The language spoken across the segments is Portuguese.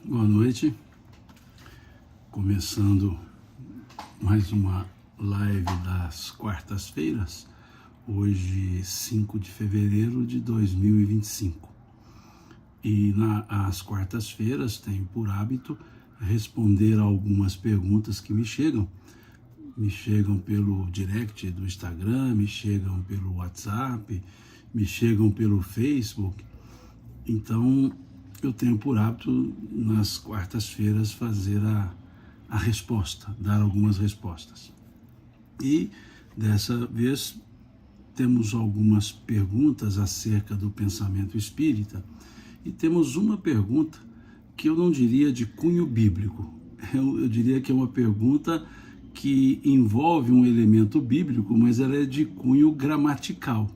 Boa noite, começando mais uma live das quartas-feiras, hoje 5 de fevereiro de 2025. E às quartas-feiras tenho por hábito responder a algumas perguntas que me chegam pelo direct do Instagram, me chegam pelo WhatsApp, me chegam pelo Facebook. Então, eu tenho por hábito, nas quartas-feiras, fazer a resposta, dar algumas respostas. E, dessa vez, temos algumas perguntas acerca do pensamento espírita, e temos uma pergunta que eu não diria de cunho bíblico, eu diria que é uma pergunta que envolve um elemento bíblico, mas ela é de cunho gramatical.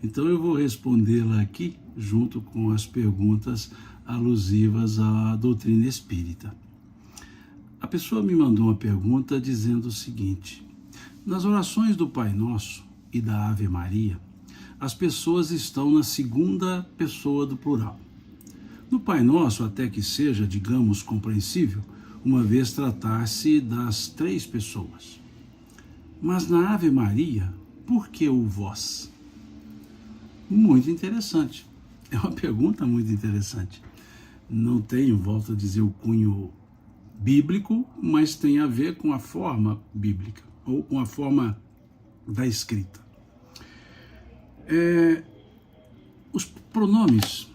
Então eu vou respondê-la aqui, junto com as perguntas alusivas à doutrina espírita. A pessoa me mandou uma pergunta dizendo o seguinte: nas orações do Pai Nosso e da Ave Maria, as pessoas estão na segunda pessoa do plural. No Pai Nosso, até que seja, digamos, compreensível, uma vez tratar-se das três pessoas. Mas na Ave Maria, por que o vós? Muito interessante. É uma pergunta muito interessante. Não tem, volto a dizer, o cunho bíblico, mas tem a ver com a forma bíblica, ou com a forma da escrita. Os pronomes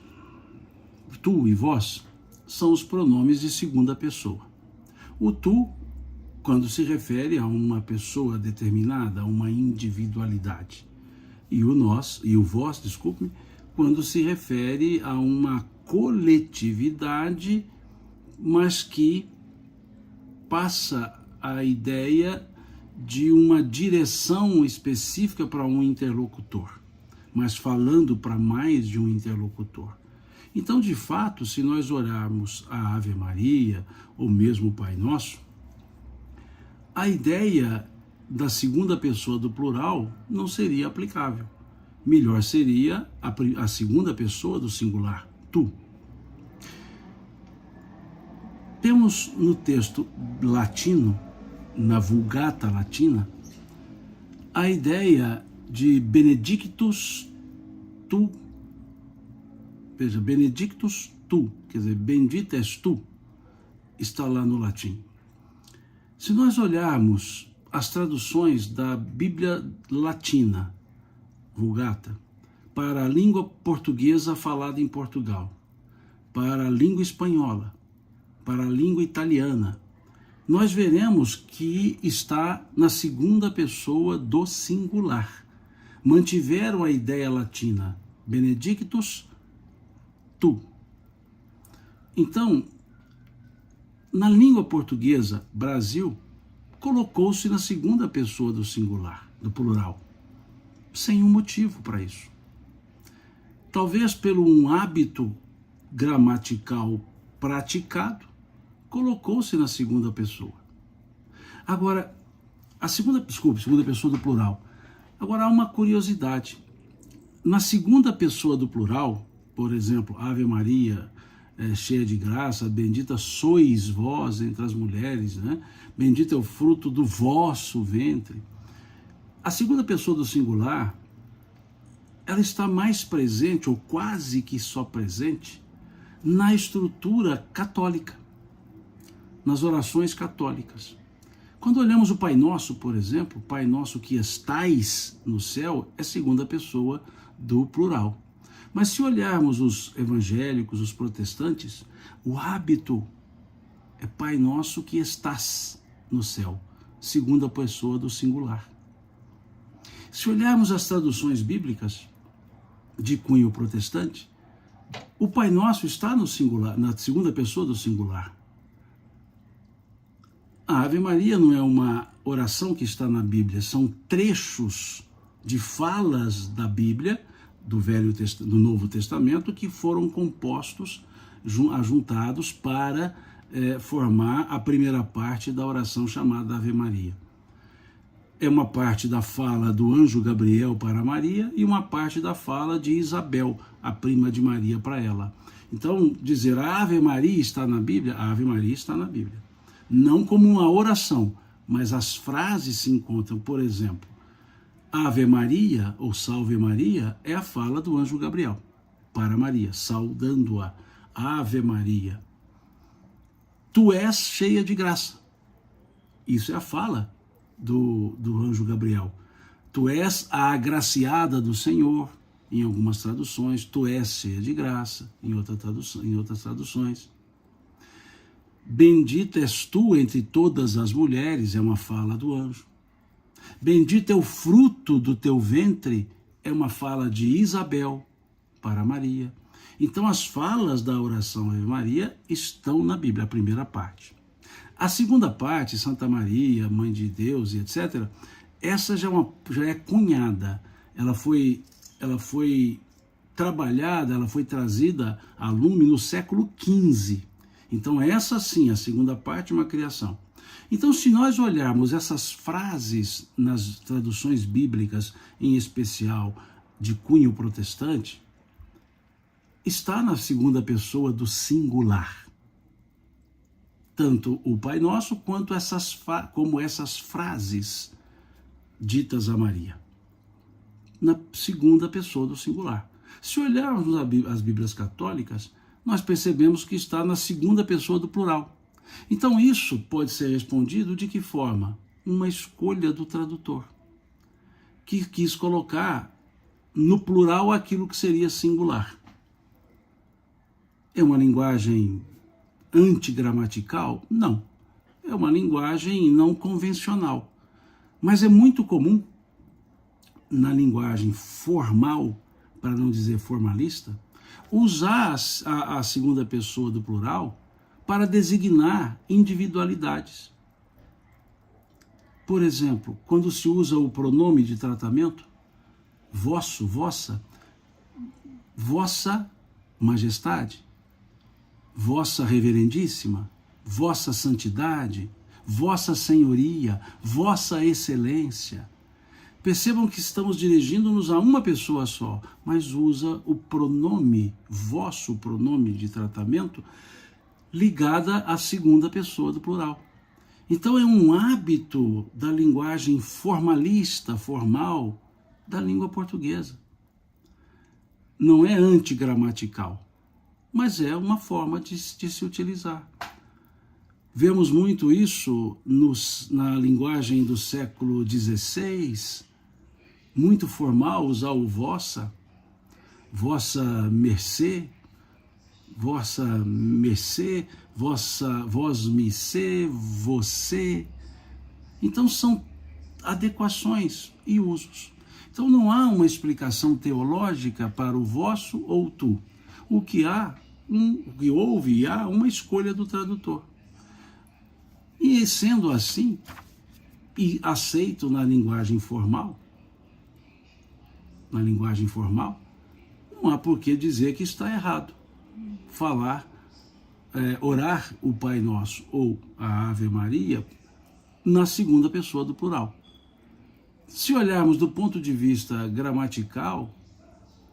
tu e vós são os pronomes de segunda pessoa. O tu, quando se refere a uma pessoa determinada, a uma individualidade. E o vós, desculpe-me, quando se refere a uma coletividade, mas que passa a ideia de uma direção específica para um interlocutor, mas falando para mais de um interlocutor. Então, de fato, se nós olharmos a Ave Maria, ou mesmo o Pai Nosso, a ideia da segunda pessoa do plural não seria aplicável. Melhor seria a segunda pessoa do singular, tu. Temos no texto latino, na Vulgata Latina, a ideia de benedictus tu. Veja, benedictus tu, quer dizer, bendita és tu, está lá no latim. Se nós olharmos as traduções da Bíblia Latina, Vulgata, para a língua portuguesa falada em Portugal, para a língua espanhola, para a língua italiana, nós veremos que está na segunda pessoa do singular. Mantiveram a ideia latina, benedictus tu. Então, na língua portuguesa, Brasil, colocou-se na segunda pessoa do singular, do plural, sem um motivo para isso. Talvez pelo um hábito gramatical praticado, colocou-se na segunda pessoa. Agora, segunda pessoa do plural. Agora, há uma curiosidade. Na segunda pessoa do plural, por exemplo, Ave Maria, cheia de graça, bendita sois vós entre as mulheres, né? Bendito é o fruto do vosso ventre. A segunda pessoa do singular, ela está mais presente, ou quase que só presente, na estrutura católica, nas orações católicas. Quando olhamos o Pai Nosso, por exemplo, Pai Nosso que estais no céu, é segunda pessoa do plural. Mas se olharmos os evangélicos, os protestantes, o hábito é Pai Nosso que estás no céu, segunda pessoa do singular. Se olharmos as traduções bíblicas de cunho protestante, o Pai Nosso está no singular, na segunda pessoa do singular. A Ave Maria não é uma oração que está na Bíblia, são trechos de falas da Bíblia, do Novo Testamento, que foram compostos, ajuntados para formar a primeira parte da oração chamada Ave Maria. É uma parte da fala do anjo Gabriel para Maria e uma parte da fala de Isabel, a prima de Maria para ela. Então, dizer a Ave Maria está na Bíblia, a Ave Maria está na Bíblia. Não como uma oração, mas as frases se encontram. Por exemplo, Ave Maria ou Salve Maria é a fala do anjo Gabriel para Maria, saudando-a. Ave Maria. Tu és cheia de graça. Isso é a fala do anjo Gabriel. Tu és a agraciada do Senhor, em algumas traduções. Tu és cheia de graça, em outras traduções. Bendita és tu entre todas as mulheres, é uma fala do anjo. Bendito é o fruto do teu ventre, é uma fala de Isabel para Maria. Então as falas da oração Ave Maria estão na Bíblia, a primeira parte. A segunda parte, Santa Maria, Mãe de Deus e etc., essa já é cunhada, ela foi trabalhada, ela foi trazida a lume no século XV. Então essa sim, a segunda parte é uma criação. Então se nós olharmos essas frases nas traduções bíblicas, em especial de cunho protestante, está na segunda pessoa do singular. Tanto o Pai Nosso quanto como essas frases ditas a Maria. Na segunda pessoa do singular. Se olharmos as Bíblias católicas, nós percebemos que está na segunda pessoa do plural. Então isso pode ser respondido de que forma? Uma escolha do tradutor, que quis colocar no plural aquilo que seria singular. É uma linguagem antigramatical? Não. É uma linguagem não convencional. Mas é muito comum, na linguagem formal, para não dizer formalista, usar a segunda pessoa do plural para designar individualidades. Por exemplo, quando se usa o pronome de tratamento, vosso, vossa, vossa majestade, vossa reverendíssima, vossa santidade, vossa senhoria, vossa excelência. Percebam que estamos dirigindo-nos a uma pessoa só, mas usa o pronome, vosso pronome de tratamento, ligada à segunda pessoa do plural. Então é um hábito da linguagem formalista, formal, da língua portuguesa. Não é antigramatical, mas é uma forma de se utilizar. Vemos muito isso na linguagem do século XVI, muito formal usar o vossa, vossa mercê, vossa mercê, vós me ser, você. Então são adequações e usos. Então não há uma explicação teológica para o vosso ou tu. O que houve há uma escolha do tradutor. E sendo assim, e aceito na linguagem formal, não há por que dizer que está errado orar o Pai Nosso ou a Ave Maria na segunda pessoa do plural. Se olharmos do ponto de vista gramatical,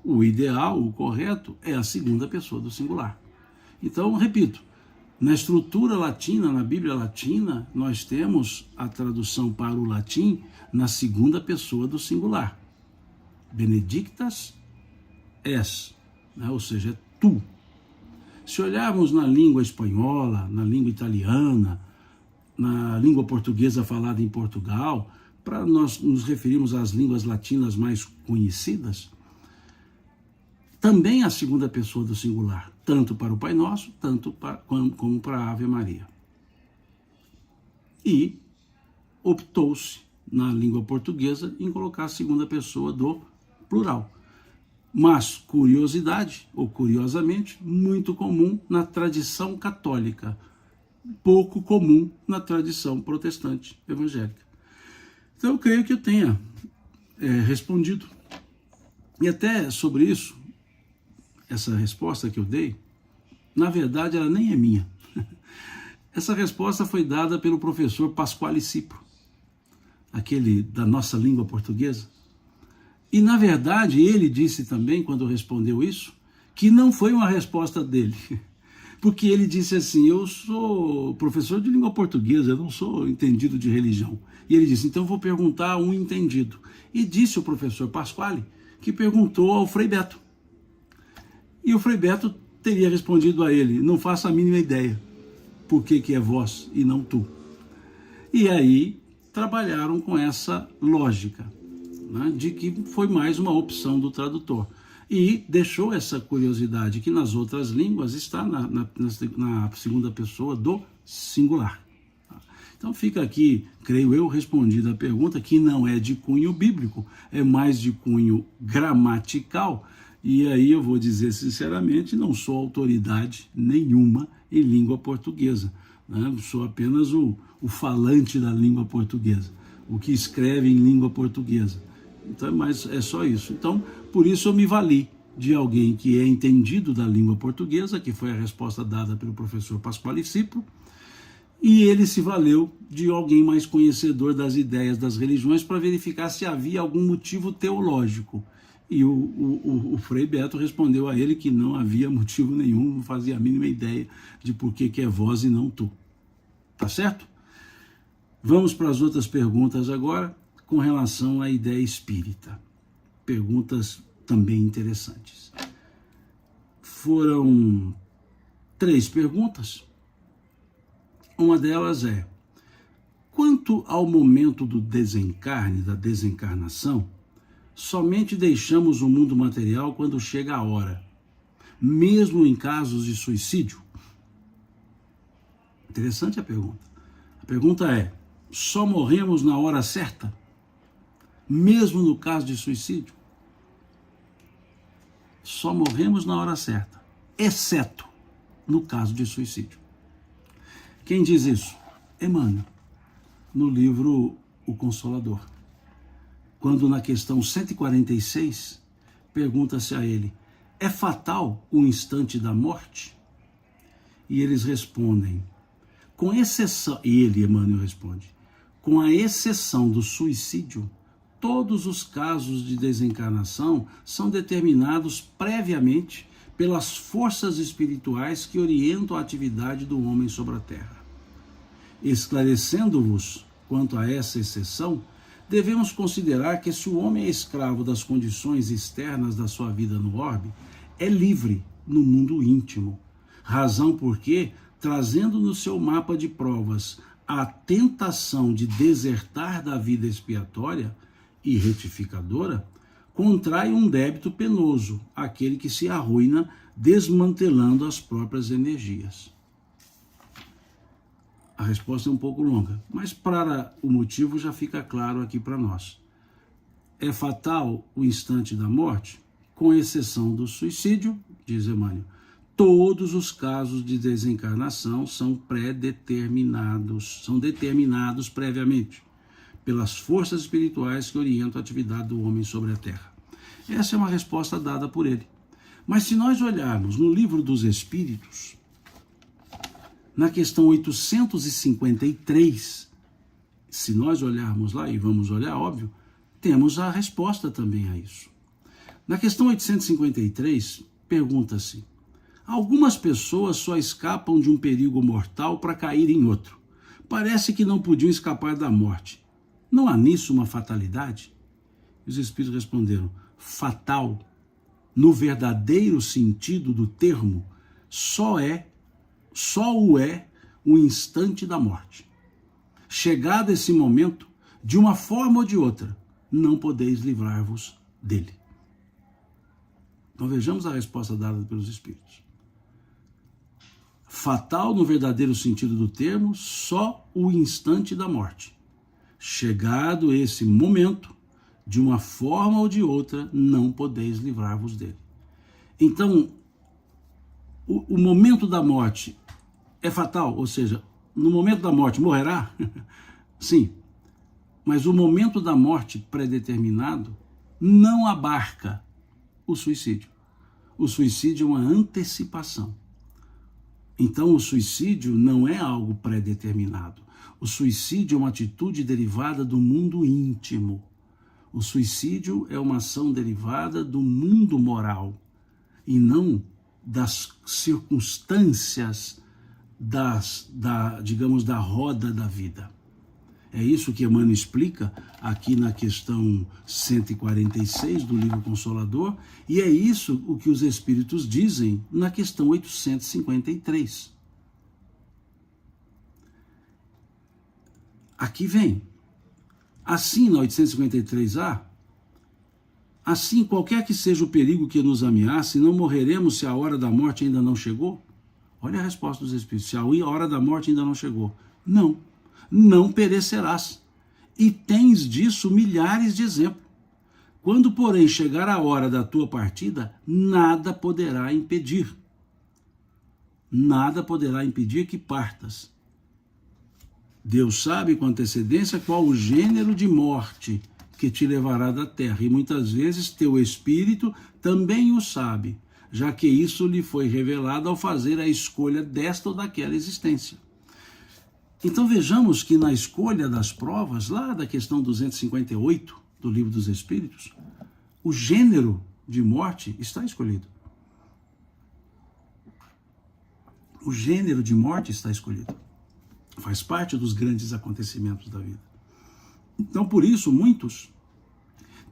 o ideal, o correto, é a segunda pessoa do singular. Então, repito, na estrutura latina, na Bíblia latina, nós temos a tradução para o latim na segunda pessoa do singular. Benedictas es, né? Ou seja, é tu. Se olharmos na língua espanhola, na língua italiana, na língua portuguesa falada em Portugal, para nós nos referirmos às línguas latinas mais conhecidas, também a segunda pessoa do singular, tanto para o Pai Nosso, como para a Ave Maria. E optou-se, na língua portuguesa, em colocar a segunda pessoa do plural. Mas, curiosidade, ou curiosamente, muito comum na tradição católica, pouco comum na tradição protestante evangélica. Então, eu creio que eu tenha respondido. E até sobre isso, essa resposta que eu dei, na verdade, ela nem é minha. Essa resposta foi dada pelo professor Pasquale Cipro, aquele da nossa língua portuguesa. E, na verdade, ele disse também, quando respondeu isso, que não foi uma resposta dele. Porque ele disse assim, eu sou professor de língua portuguesa, eu não sou entendido de religião. E ele disse, então eu vou perguntar a um entendido. E disse o professor Pasquale que perguntou ao Frei Beto. E o Frei Beto teria respondido a ele, não faço a mínima ideia por que é vós e não tu. E aí trabalharam com essa lógica, né, de que foi mais uma opção do tradutor. E deixou essa curiosidade que nas outras línguas está na segunda pessoa do singular. Então fica aqui, creio eu, respondida a pergunta, que não é de cunho bíblico, é mais de cunho gramatical. E aí eu vou dizer sinceramente, não sou autoridade nenhuma em língua portuguesa, né? Sou apenas o falante da língua portuguesa, o que escreve em língua portuguesa. Então, mas é só isso. Então, por isso eu me vali de alguém que é entendido da língua portuguesa, que foi a resposta dada pelo professor Pasquale Cipro, e ele se valeu de alguém mais conhecedor das ideias das religiões para verificar se havia algum motivo teológico. E o Frei Beto respondeu a ele que não havia motivo nenhum, não fazia a mínima ideia de por que é vós e não tu. Tá certo? Vamos para as outras perguntas agora, com relação à ideia espírita. Perguntas também interessantes. Foram 3 perguntas. Uma delas é, quanto ao momento do desencarne, da desencarnação, somente deixamos o mundo material quando chega a hora, mesmo em casos de suicídio? Interessante a pergunta. A pergunta é, só morremos na hora certa? Mesmo no caso de suicídio? Só morremos na hora certa, exceto no caso de suicídio. Quem diz isso? Emmanuel, no livro O Consolador. Quando na questão 146, pergunta-se a ele, é fatal o instante da morte? E eles respondem, com exceção, e ele, Emmanuel, responde, com a exceção do suicídio, todos os casos de desencarnação são determinados previamente pelas forças espirituais que orientam a atividade do homem sobre a terra. Esclarecendo-vos quanto a essa exceção, devemos considerar que se o homem é escravo das condições externas da sua vida no orbe, é livre no mundo íntimo, razão porque, trazendo no seu mapa de provas a tentação de desertar da vida expiatória e retificadora, contrai um débito penoso, aquele que se arruína desmantelando as próprias energias. A resposta é um pouco longa, mas para o motivo já fica claro aqui para nós. É fatal o instante da morte? Com exceção do suicídio, diz Emmanuel, todos os casos de desencarnação são pré-determinados, são determinados previamente pelas forças espirituais que orientam a atividade do homem sobre a terra. Essa é uma resposta dada por ele. Mas se nós olharmos no Livro dos Espíritos, na questão 853, se nós olharmos lá, e vamos olhar, óbvio, temos a resposta também a isso. Na questão 853, pergunta-se, algumas pessoas só escapam de um perigo mortal para cair em outro. Parece que não podiam escapar da morte. Não há nisso uma fatalidade? Os espíritos responderam, fatal, no verdadeiro sentido do termo, só o é o instante da morte. Chegado esse momento, de uma forma ou de outra, não podeis livrar-vos dele. Então vejamos a resposta dada pelos espíritos. Fatal no verdadeiro sentido do termo, só o instante da morte. Chegado esse momento, de uma forma ou de outra, não podeis livrar-vos dele. Então, o momento da morte é fatal, ou seja, no momento da morte morrerá? Sim, mas o momento da morte predeterminado não abarca o suicídio. O suicídio é uma antecipação. Então, o suicídio não é algo pré-determinado. O suicídio é uma atitude derivada do mundo íntimo. O suicídio é uma ação derivada do mundo moral. e não das circunstâncias digamos, da roda da vida. É isso que Emmanuel explica aqui na questão 146 do livro Consolador, e é isso o que os Espíritos dizem na questão 853. Aqui vem, assim na 853A, assim qualquer que seja o perigo que nos ameace, não morreremos se a hora da morte ainda não chegou? Olha a resposta dos Espíritos, se a hora da morte ainda não chegou. Não perecerás. E tens disso milhares de exemplos. Quando, porém, chegar a hora da tua partida, nada poderá impedir. Nada poderá impedir que partas. Deus sabe com antecedência qual o gênero de morte que te levará da terra, e muitas vezes teu espírito também o sabe, já que isso lhe foi revelado ao fazer a escolha desta ou daquela existência. Então vejamos que na escolha das provas, lá da questão 258 do Livro dos Espíritos, o gênero de morte está escolhido. O gênero de morte está escolhido. Faz parte dos grandes acontecimentos da vida. Então, por isso, muitos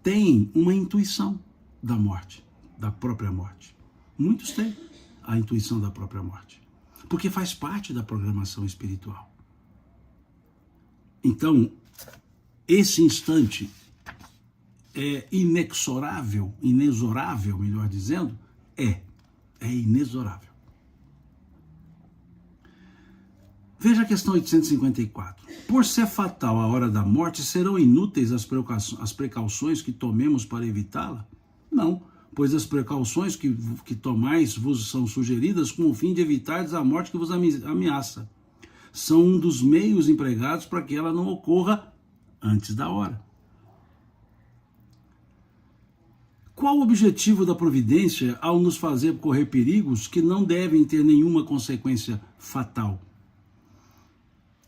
têm uma intuição da morte, da própria morte. Muitos têm a intuição da própria morte, porque faz parte da programação espiritual. Então, esse instante é inexorável, melhor dizendo, é inexorável. Veja a questão 854. Por ser fatal a hora da morte, serão inúteis as precauções que tomemos para evitá-la? Não, pois as precauções que tomais vos são sugeridas com o fim de evitardes a morte que vos ameaça. São um dos meios empregados para que ela não ocorra antes da hora. Qual o objetivo da providência ao nos fazer correr perigos que não devem ter nenhuma consequência fatal?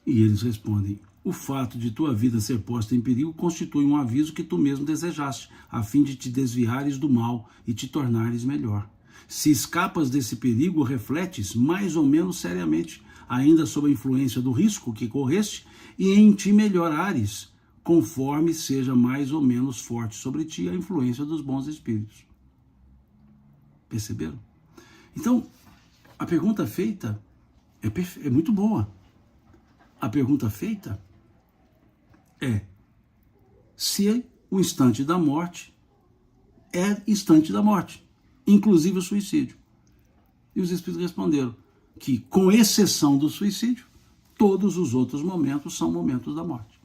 E eles respondem: o fato de tua vida ser posta em perigo constitui um aviso que tu mesmo desejaste, a fim de te desviares do mal e te tornares melhor. Se escapas desse perigo, refletes mais ou menos seriamente, ainda sob a influência do risco que correste, e em te melhorares, conforme seja mais ou menos forte sobre ti a influência dos bons espíritos. Perceberam? Então, a pergunta feita é muito boa. A pergunta feita é se o instante da morte é instante da morte, inclusive o suicídio. E os Espíritos responderam que, com exceção do suicídio, todos os outros momentos são momentos da morte.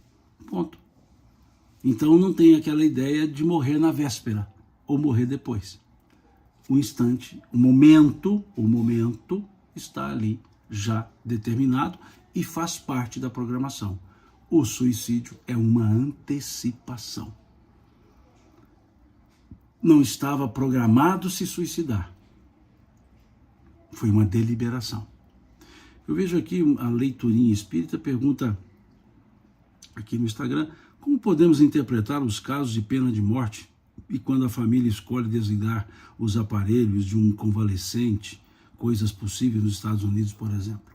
Ponto. Então não tem aquela ideia de morrer na véspera ou morrer depois. O instante, o momento está ali já determinado e faz parte da programação. O suicídio é uma antecipação. Não estava programado se suicidar. Foi uma deliberação. Eu vejo aqui a leiturinha espírita, pergunta aqui no Instagram: como podemos interpretar os casos de pena de morte e quando a família escolhe desligar os aparelhos de um convalescente, coisas possíveis nos Estados Unidos, por exemplo?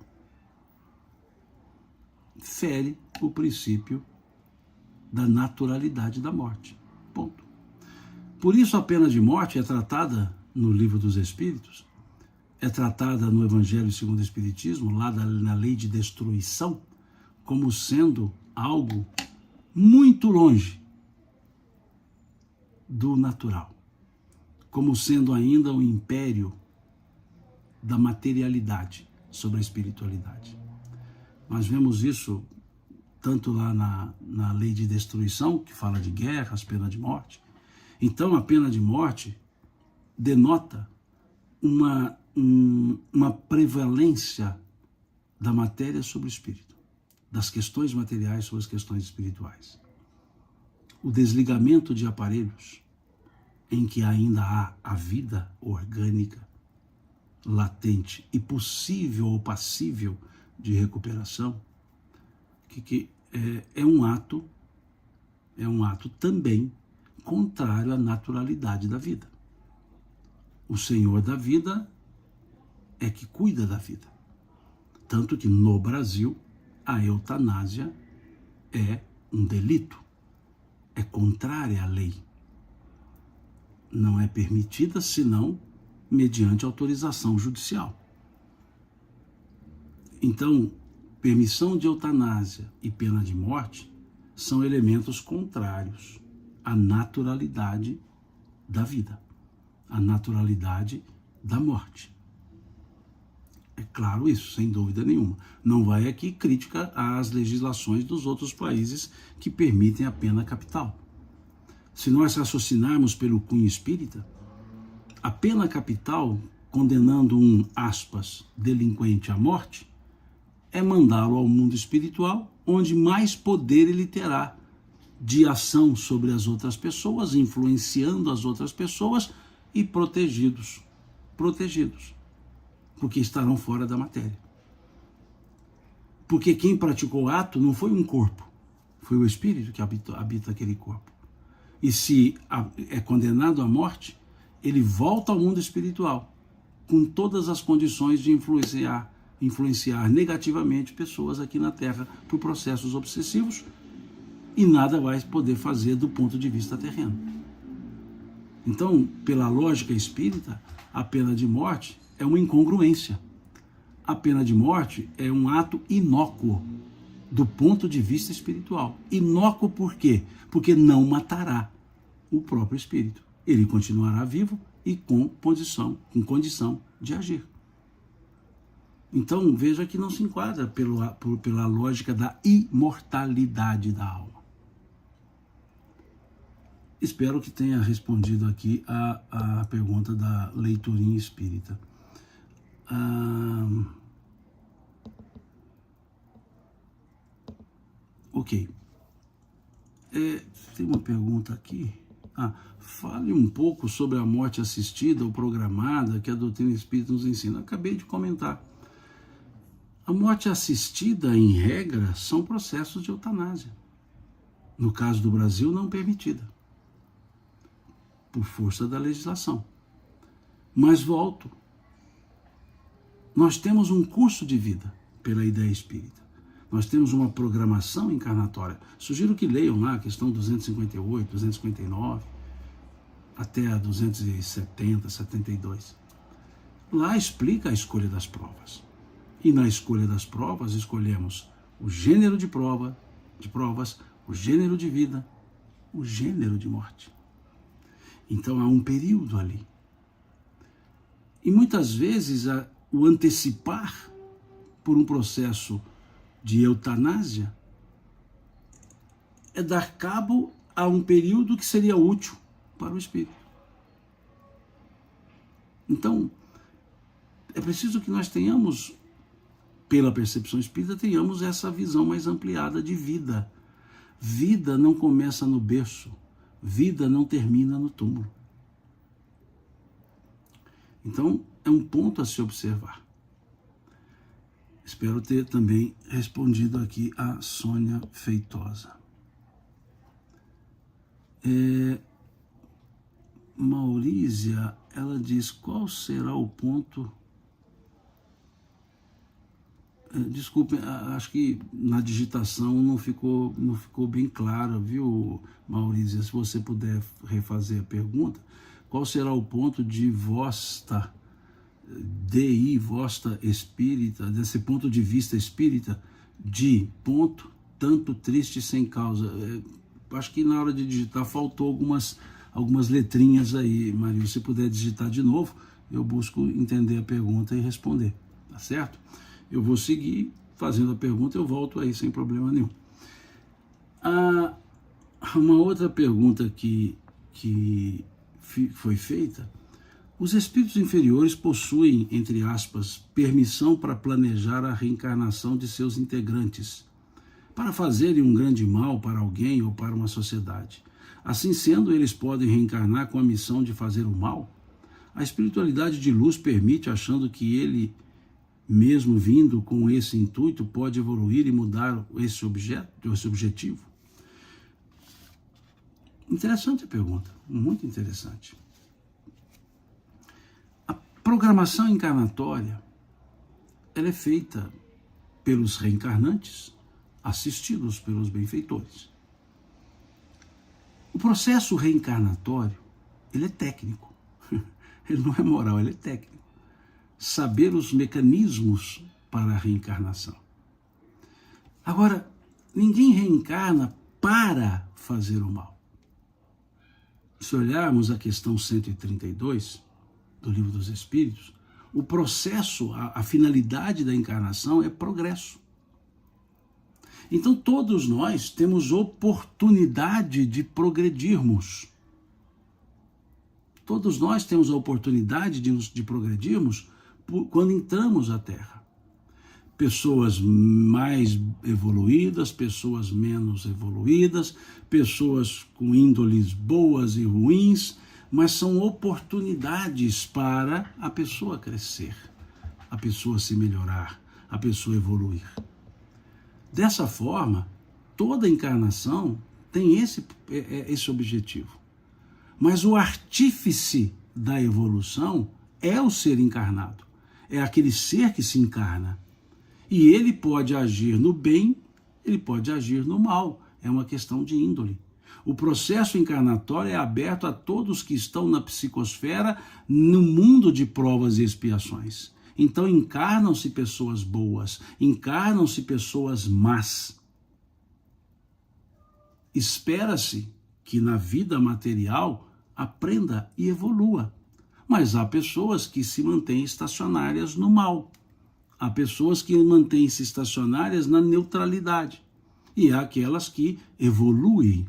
Fere o princípio da naturalidade da morte. Ponto. Por isso a pena de morte é tratada no Livro dos Espíritos, é tratada no Evangelho segundo o Espiritismo, lá na lei de destruição, como sendo algo muito longe do natural, como sendo ainda um império da materialidade sobre a espiritualidade. Nós vemos isso tanto lá na lei de destruição, que fala de guerras, pena de morte. Então a pena de morte denota uma prevalência da matéria sobre o espírito, das questões materiais sobre as questões espirituais. O desligamento de aparelhos em que ainda há a vida orgânica latente e possível ou passível de recuperação, que é um ato também contrário à naturalidade da vida. O Senhor da vida é que cuida da vida. Tanto que no Brasil, a eutanásia é um delito, é contrária à lei. Não é permitida, senão mediante autorização judicial. Então, permissão de eutanásia e pena de morte são elementos contrários à naturalidade da vida, à naturalidade da morte. É claro isso, sem dúvida nenhuma. Não vai aqui crítica às legislações dos outros países que permitem a pena capital. Se nós raciocinarmos pelo cunho espírita, a pena capital, condenando um, aspas, delinquente à morte, é mandá-lo ao mundo espiritual, onde mais poder ele terá de ação sobre as outras pessoas, influenciando as outras pessoas e protegidos, porque estarão fora da matéria. Porque quem praticou o ato não foi um corpo, foi o espírito que habita aquele corpo. E se é condenado à morte, ele volta ao mundo espiritual, com todas as condições de influenciar negativamente pessoas aqui na Terra por processos obsessivos, e nada vai poder fazer do ponto de vista terreno. Então, pela lógica espírita, a pena de morte é uma incongruência. A pena de morte é um ato inócuo do ponto de vista espiritual. Inócuo por quê? Porque não matará o próprio espírito. Ele continuará vivo e com condição de agir. Então, veja que não se enquadra pela lógica da imortalidade da alma. Espero que tenha respondido aqui a pergunta da leiturinha espírita. Ok. Tem uma pergunta aqui. Fale um pouco sobre a morte assistida ou programada que a doutrina espírita nos ensina. Acabei de comentar. A morte assistida, em regra, são processos de eutanásia. No caso do Brasil, não permitida, por força da legislação. Mas volto. Nós temos um curso de vida pela ideia espírita. Nós temos uma programação encarnatória. Sugiro que leiam lá a questão 258, 259, até a 270, 72. Lá explica a escolha das provas. E na escolha das provas, escolhemos o gênero de provas, o gênero de vida, o gênero de morte. Então há um período ali. E muitas vezes o antecipar por um processo de eutanásia é dar cabo a um período que seria útil para o espírito. Então, é preciso que nós tenhamos, pela percepção espírita, tenhamos essa visão mais ampliada de vida. Vida não começa no berço, vida não termina no túmulo. Então, é um ponto a se observar. Espero ter também respondido aqui a Sônia Feitosa. Maurícia, ela diz, qual será o ponto... Desculpe, acho que na digitação não ficou bem claro, viu, Maurícia? Se você puder refazer a pergunta, qual será o ponto de vosta espírita, desse ponto de vista espírita, de ponto, tanto triste sem causa? Acho que na hora de digitar faltou algumas letrinhas aí, Maria. Se puder digitar de novo, eu busco entender a pergunta e responder, tá certo? Eu vou seguir fazendo a pergunta, eu volto aí sem problema nenhum. Uma outra pergunta que foi feita: os espíritos inferiores possuem, entre aspas, permissão para planejar a reencarnação de seus integrantes, para fazerem um grande mal para alguém ou para uma sociedade. Assim sendo, eles podem reencarnar com a missão de fazer o mal? A espiritualidade de luz permite, achando que ele, mesmo vindo com esse intuito, pode evoluir e mudar esse objetivo? Interessante a pergunta, muito interessante. programação encarnatória, ela é feita pelos reencarnantes, assistidos pelos benfeitores. O processo reencarnatório, ele é técnico. Ele não é moral, ele é técnico. Saber os mecanismos para a reencarnação. Agora, ninguém reencarna para fazer o mal. Se olharmos a questão 132 do Livro dos Espíritos, o processo, a finalidade da encarnação é progresso. Então todos nós temos oportunidade de progredirmos. Todos nós temos a oportunidade de progredirmos quando entramos à Terra. Pessoas mais evoluídas, pessoas menos evoluídas, pessoas com índoles boas e ruins, mas são oportunidades para a pessoa crescer, a pessoa se melhorar, a pessoa evoluir. Dessa forma, toda encarnação tem esse objetivo. Mas o artífice da evolução é o ser encarnado, é aquele ser que se encarna. E ele pode agir no bem, ele pode agir no mal, é uma questão de índole. O processo encarnatório é aberto a todos que estão na psicosfera, no mundo de provas e expiações. Então encarnam-se pessoas boas, encarnam-se pessoas más. Espera-se que na vida material aprenda e evolua. Mas há pessoas que se mantêm estacionárias no mal. Há pessoas que mantêm-se estacionárias na neutralidade. E há aquelas que evoluem.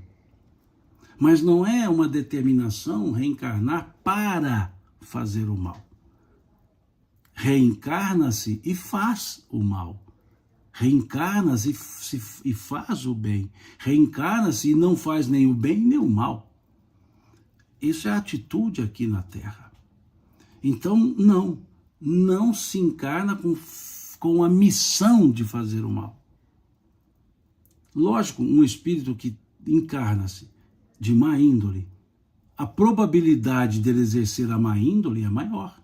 Mas não é uma determinação reencarnar para fazer o mal. Reencarna-se e faz o mal. Reencarna-se e faz o bem. Reencarna-se e não faz nem o bem nem o mal. Isso é a atitude aqui na Terra. Então, não se encarna com a missão de fazer o mal. Lógico, um espírito que encarna-se de má índole, a probabilidade dele exercer a má índole é maior.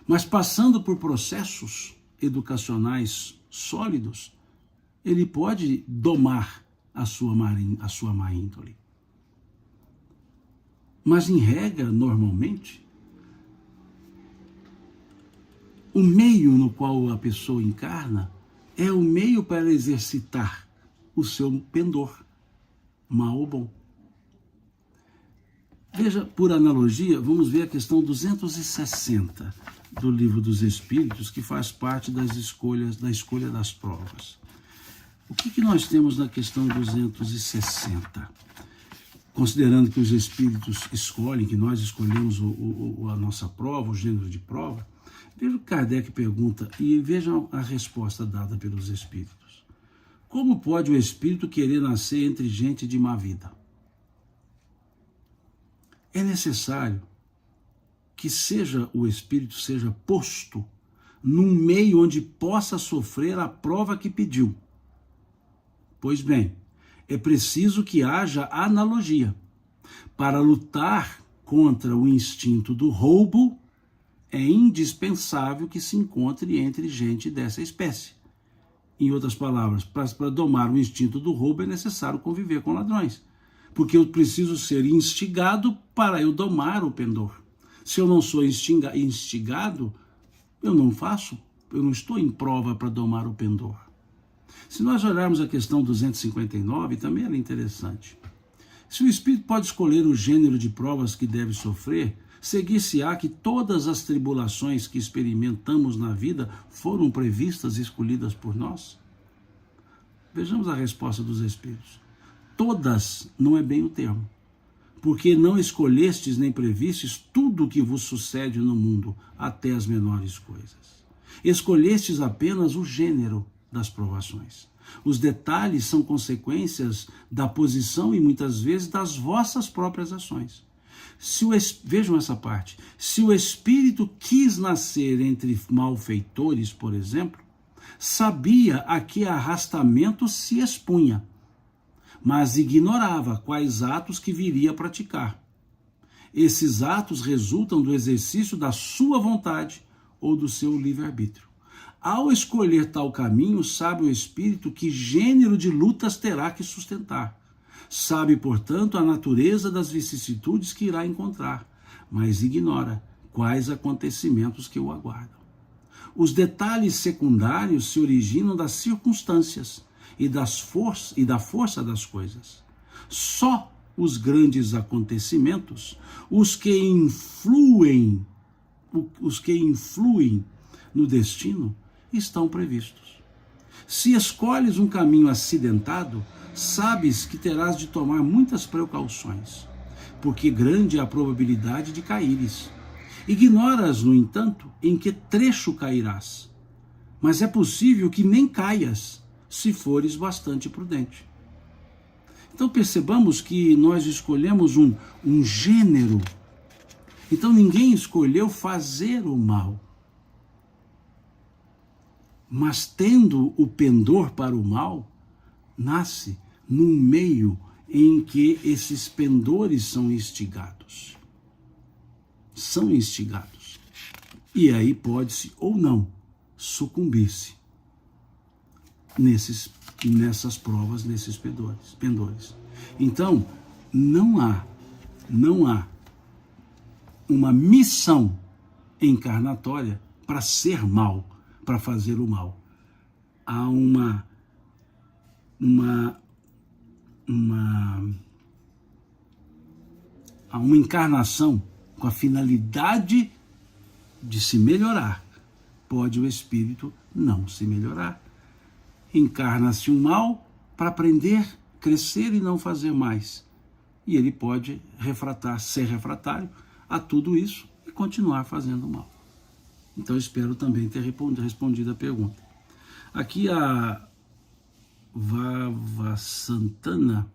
Mas passando por processos educacionais sólidos, ele pode domar a sua má índole. Mas, em regra, normalmente, o meio no qual a pessoa encarna é o meio para exercitar o seu pendor, mal ou bom. Veja, por analogia, vamos ver a questão 260 do Livro dos Espíritos, que faz parte da escolha das provas. O que nós temos na questão 260? Considerando que os espíritos escolhem, que nós escolhemos a nossa prova, o gênero de prova, veja o que Kardec pergunta e vejam a resposta dada pelos espíritos. Como pode o espírito querer nascer entre gente de má vida? É necessário que o espírito seja posto num meio onde possa sofrer a prova que pediu. Pois bem, é preciso que haja analogia. Para lutar contra o instinto do roubo, é indispensável que se encontre entre gente dessa espécie. Em outras palavras, para domar o instinto do roubo é necessário conviver com ladrões. Porque eu preciso ser instigado para eu domar o pendor. Se eu não sou instigado, eu não estou em prova para domar o pendor. Se nós olharmos a questão 259, também ela é interessante. Se o espírito pode escolher o gênero de provas que deve sofrer, seguir-se-á que todas as tribulações que experimentamos na vida foram previstas e escolhidas por nós? Vejamos a resposta dos espíritos. Todas não é bem o termo, porque não escolhestes nem previstes tudo o que vos sucede no mundo, até as menores coisas. Escolhestes apenas o gênero das provações. Os detalhes são consequências da posição e muitas vezes das vossas próprias ações. Vejam essa parte. Se o espírito quis nascer entre malfeitores, por exemplo, sabia a que arrastamento se expunha, mas ignorava quais atos que viria a praticar. Esses atos resultam do exercício da sua vontade ou do seu livre-arbítrio. Ao escolher tal caminho, sabe o espírito que gênero de lutas terá que sustentar. Sabe, portanto, a natureza das vicissitudes que irá encontrar, mas ignora quais acontecimentos que o aguardam. Os detalhes secundários se originam das circunstâncias e da força das coisas. Só os grandes acontecimentos, os que influem no destino, estão previstos. Se escolhes um caminho acidentado, sabes que terás de tomar muitas precauções, porque grande é a probabilidade de caíres. Ignoras, no entanto, em que trecho cairás, mas é possível que nem caias, se fores bastante prudente. Então percebamos que nós escolhemos um gênero. Então ninguém escolheu fazer o mal. Mas tendo o pendor para o mal, nasce num meio em que esses pendores são instigados. São instigados. E aí pode-se ou não sucumbir-se nessas provas, nesses pendores. Então, não há uma missão encarnatória para ser mal, para fazer o mal. Há uma encarnação com a finalidade de se melhorar. Pode o espírito não se melhorar. Encarna-se um mal para aprender, crescer e não fazer mais. E ele pode ser refratário a tudo isso e continuar fazendo mal. Então, espero também ter respondido a pergunta. Aqui a Vava Santana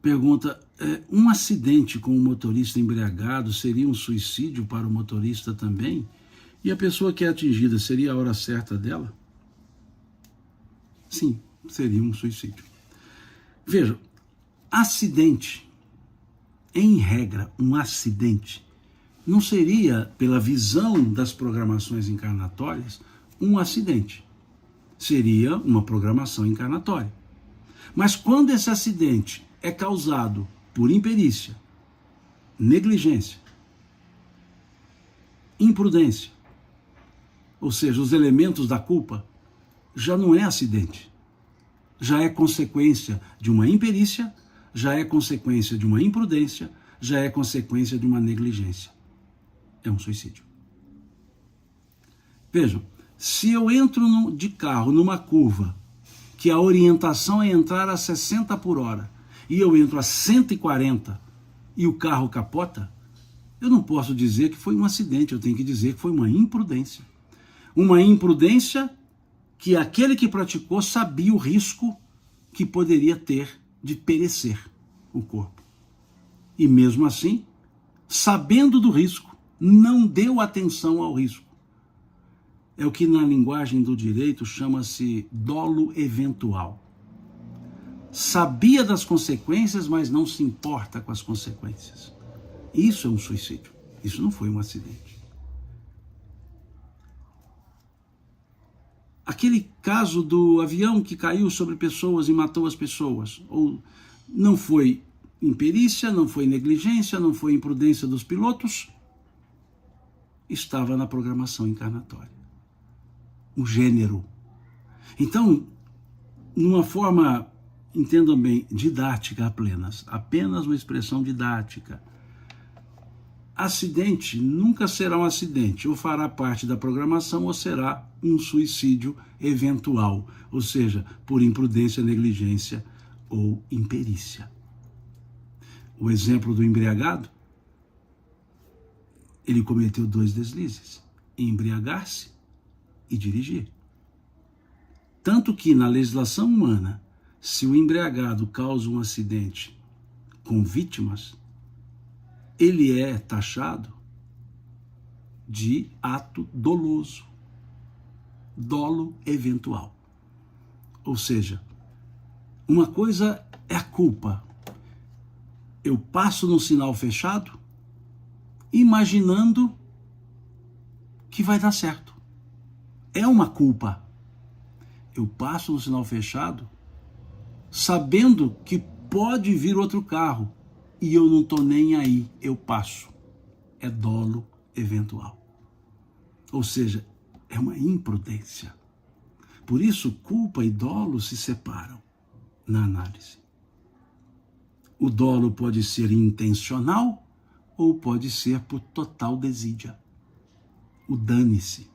pergunta, um acidente com um motorista embriagado seria um suicídio para o motorista também? E a pessoa que é atingida, seria a hora certa dela? Sim, seria um suicídio. Veja, acidente, em regra, um acidente, não seria, pela visão das programações encarnatórias, um acidente. Seria uma programação encarnatória. Mas quando esse acidente é causado por imperícia, negligência, imprudência, ou seja, os elementos da culpa, já não é acidente. Já é consequência de uma imperícia, já é consequência de uma imprudência, já é consequência de uma negligência. É um suicídio. Vejam, se eu entro de carro numa curva, que a orientação é entrar a 60 por hora, e eu entro a 140 e o carro capota, eu não posso dizer que foi um acidente, eu tenho que dizer que foi uma imprudência. Uma imprudência que aquele que praticou sabia o risco que poderia ter de perecer o corpo. E mesmo assim, sabendo do risco, não deu atenção ao risco. É o que na linguagem do direito chama-se dolo eventual. Sabia das consequências, mas não se importa com as consequências. Isso é um suicídio. Isso não foi um acidente. Aquele caso do avião que caiu sobre pessoas e matou as pessoas, ou não foi imperícia, não foi negligência, não foi imprudência dos pilotos, estava na programação encarnatória. O gênero. Então, numa forma, entendam bem, didática apenas uma expressão didática, acidente nunca será um acidente, ou fará parte da programação, ou será um suicídio eventual, ou seja, por imprudência, negligência ou imperícia. O exemplo do embriagado, ele cometeu 2 deslizes: embriagar-se e dirigir. Tanto que na legislação humana, se o embriagado causa um acidente com vítimas, ele é taxado de ato doloso, dolo eventual. Ou seja, uma coisa é a culpa, eu passo no sinal fechado, imaginando que vai dar certo. É uma culpa. Eu passo no sinal fechado, sabendo que pode vir outro carro, e eu não estou nem aí, eu passo. É dolo eventual. Ou seja, é uma imprudência. Por isso, culpa e dolo se separam na análise. O dolo pode ser intencional ou pode ser por total desídia. O dane-se.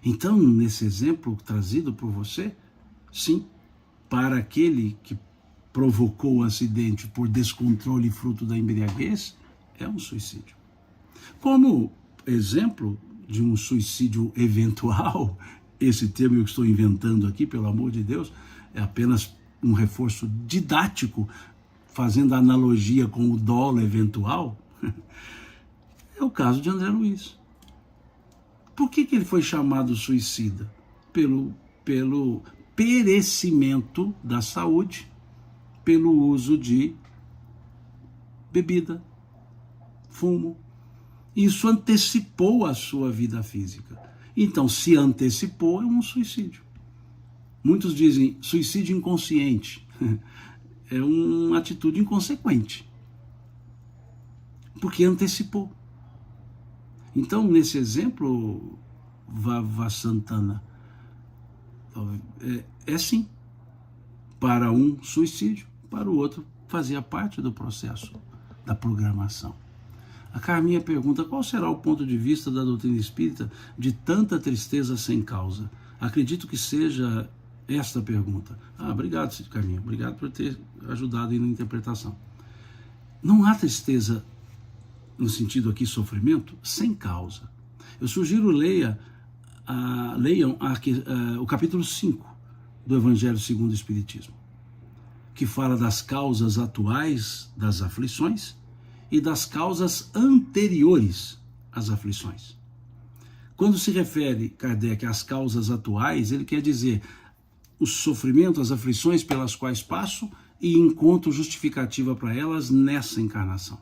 Então, nesse exemplo trazido por você, sim, para aquele que provocou o acidente por descontrole fruto da embriaguez, é um suicídio. Como exemplo de um suicídio eventual, esse termo que eu estou inventando aqui, pelo amor de Deus, é apenas um reforço didático, fazendo analogia com o dolo eventual, é o caso de André Luiz. Por que ele foi chamado suicida? Pelo perecimento da saúde, pelo uso de bebida, fumo. Isso antecipou a sua vida física. Então, se antecipou, é um suicídio. Muitos dizem suicídio inconsciente. É uma atitude inconsequente, porque antecipou. Então, nesse exemplo, Vava Santana, é sim, para um suicídio, para o outro fazia parte do processo da programação. A Carminha pergunta, qual será o ponto de vista da doutrina espírita de tanta tristeza sem causa? Acredito que seja esta pergunta. Obrigado, Carminha, obrigado por ter ajudado aí na interpretação. Não há tristeza, no sentido aqui sofrimento, sem causa. Eu sugiro leiam o capítulo 5 do Evangelho segundo o Espiritismo, que fala das causas atuais das aflições e das causas anteriores às aflições. Quando se refere, Kardec, às causas atuais, ele quer dizer o sofrimento, as aflições pelas quais passo e encontro justificativa para elas nessa encarnação.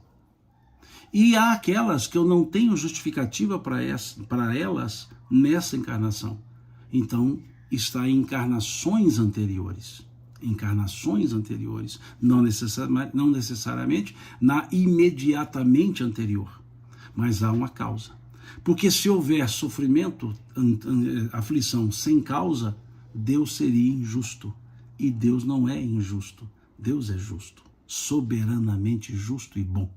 E há aquelas que eu não tenho justificativa para elas nessa encarnação. Então, está em encarnações anteriores. Encarnações anteriores, não necessariamente na imediatamente anterior, mas há uma causa. Porque se houver sofrimento, aflição sem causa, Deus seria injusto. E Deus não é injusto. Deus é justo, soberanamente justo e bom.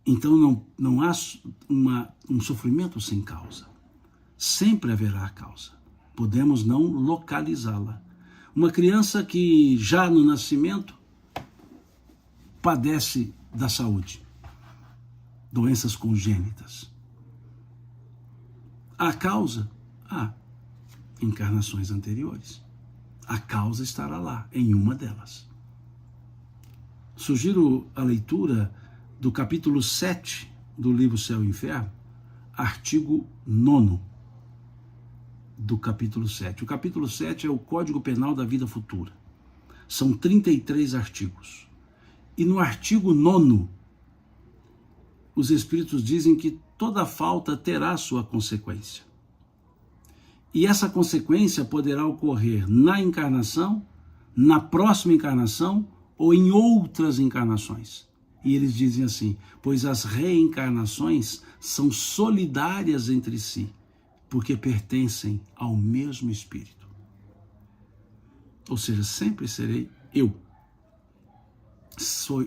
Então não há um sofrimento sem causa. Sempre haverá causa. Podemos não localizá-la. Uma criança que já no nascimento padece da saúde, doenças congênitas. A causa? Encarnações anteriores. A causa estará lá, em uma delas. Sugiro a leitura do capítulo 7 do livro Céu e Inferno, artigo 9 do capítulo 7. O capítulo 7 é o Código Penal da Vida Futura. São 33 artigos. E no artigo 9, os Espíritos dizem que toda falta terá sua consequência. E essa consequência poderá ocorrer na encarnação, na próxima encarnação ou em outras encarnações. E eles dizem assim, pois as reencarnações são solidárias entre si, porque pertencem ao mesmo Espírito. Ou seja, sempre serei eu.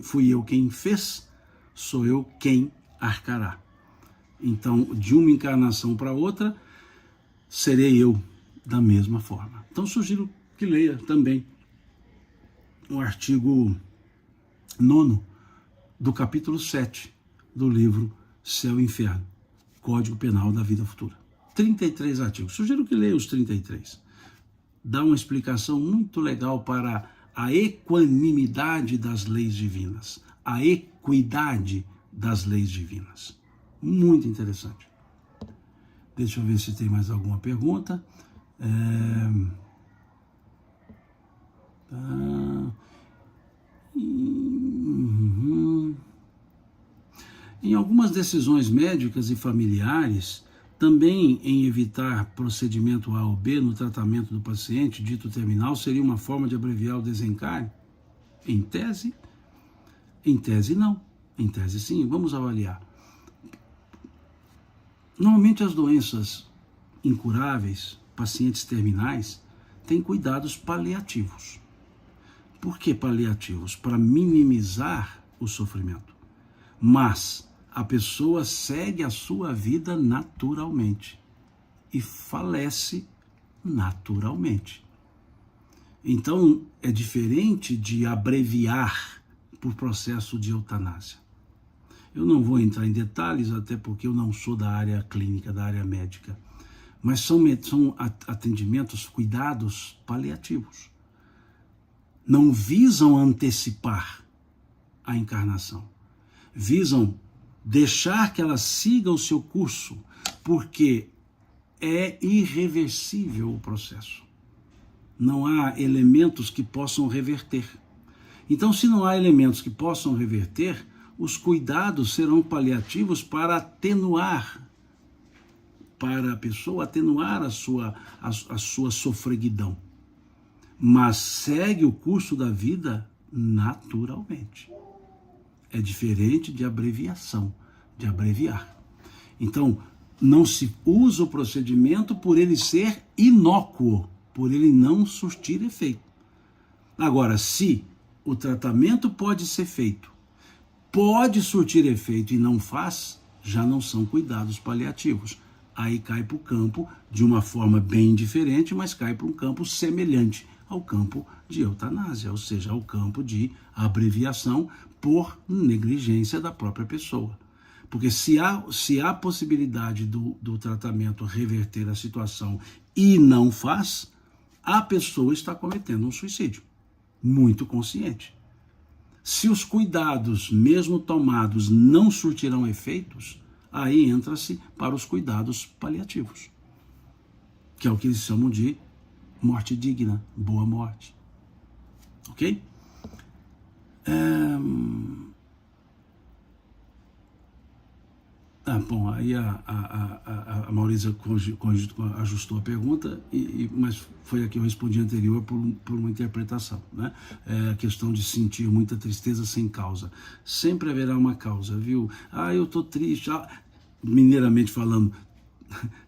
Fui eu quem fez, sou eu quem arcará. Então, de uma encarnação para outra, serei eu da mesma forma. Então, sugiro que leia também o artigo 9 do capítulo 7 do livro Céu e Inferno, Código Penal da Vida Futura. 33 artigos. Sugiro que leia os 33. Dá uma explicação muito legal para a equanimidade das leis divinas, a equidade das leis divinas. Muito interessante. Deixa eu ver se tem mais alguma pergunta. Em algumas decisões médicas e familiares, também em evitar procedimento A ou B no tratamento do paciente dito terminal seria uma forma de abreviar o desencarne? Em tese não. Em tese sim. Vamos avaliar. Normalmente as doenças incuráveis, pacientes terminais, têm cuidados paliativos. Por que paliativos? Para minimizar o sofrimento. Mas a pessoa segue a sua vida naturalmente e falece naturalmente. Então, é diferente de abreviar por processo de eutanásia. Eu não vou entrar em detalhes, até porque eu não sou da área clínica, da área médica, mas são atendimentos, cuidados paliativos. Não visam antecipar a encarnação, visam deixar que ela siga o seu curso, porque é irreversível o processo. Não há elementos que possam reverter. Então, se não há elementos que possam reverter, os cuidados serão paliativos para atenuar, para a pessoa atenuar a sua sofreguidão. Mas segue o curso da vida naturalmente. É diferente de abreviação, de abreviar. Então, não se usa o procedimento por ele ser inócuo, por ele não surtir efeito. Agora, se o tratamento pode ser feito, pode surtir efeito e não faz, já não são cuidados paliativos. Aí cai para o campo de uma forma bem diferente, mas cai para um campo semelhante ao campo de eutanásia, ou seja, ao campo de abreviação por negligência da própria pessoa. Porque se há possibilidade do tratamento reverter a situação e não faz, a pessoa está cometendo um suicídio, muito consciente. Se os cuidados, mesmo tomados, não surtirão efeitos, aí entra-se para os cuidados paliativos, que é o que eles chamam de morte digna, boa morte. Ok? Bom, aí a Maurícia ajustou a pergunta, mas foi a que eu respondi anterior por uma interpretação, né? A questão de sentir muita tristeza sem causa. Sempre haverá uma causa, viu? Eu estou triste, mineiramente falando,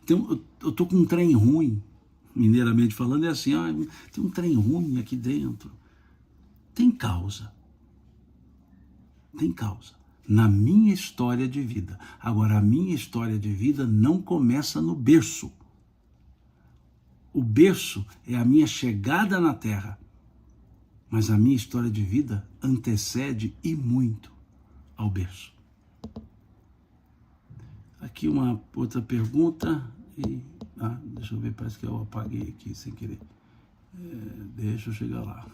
eu estou com um trem ruim. Mineiramente falando é assim, tem um trem ruim aqui dentro. Tem causa. Tem causa. Na minha história de vida. Agora, a minha história de vida não começa no berço. O berço é a minha chegada na Terra. Mas a minha história de vida antecede e muito ao berço. Aqui uma outra pergunta. Deixa eu ver, parece que eu apaguei aqui sem querer. Deixa eu chegar lá.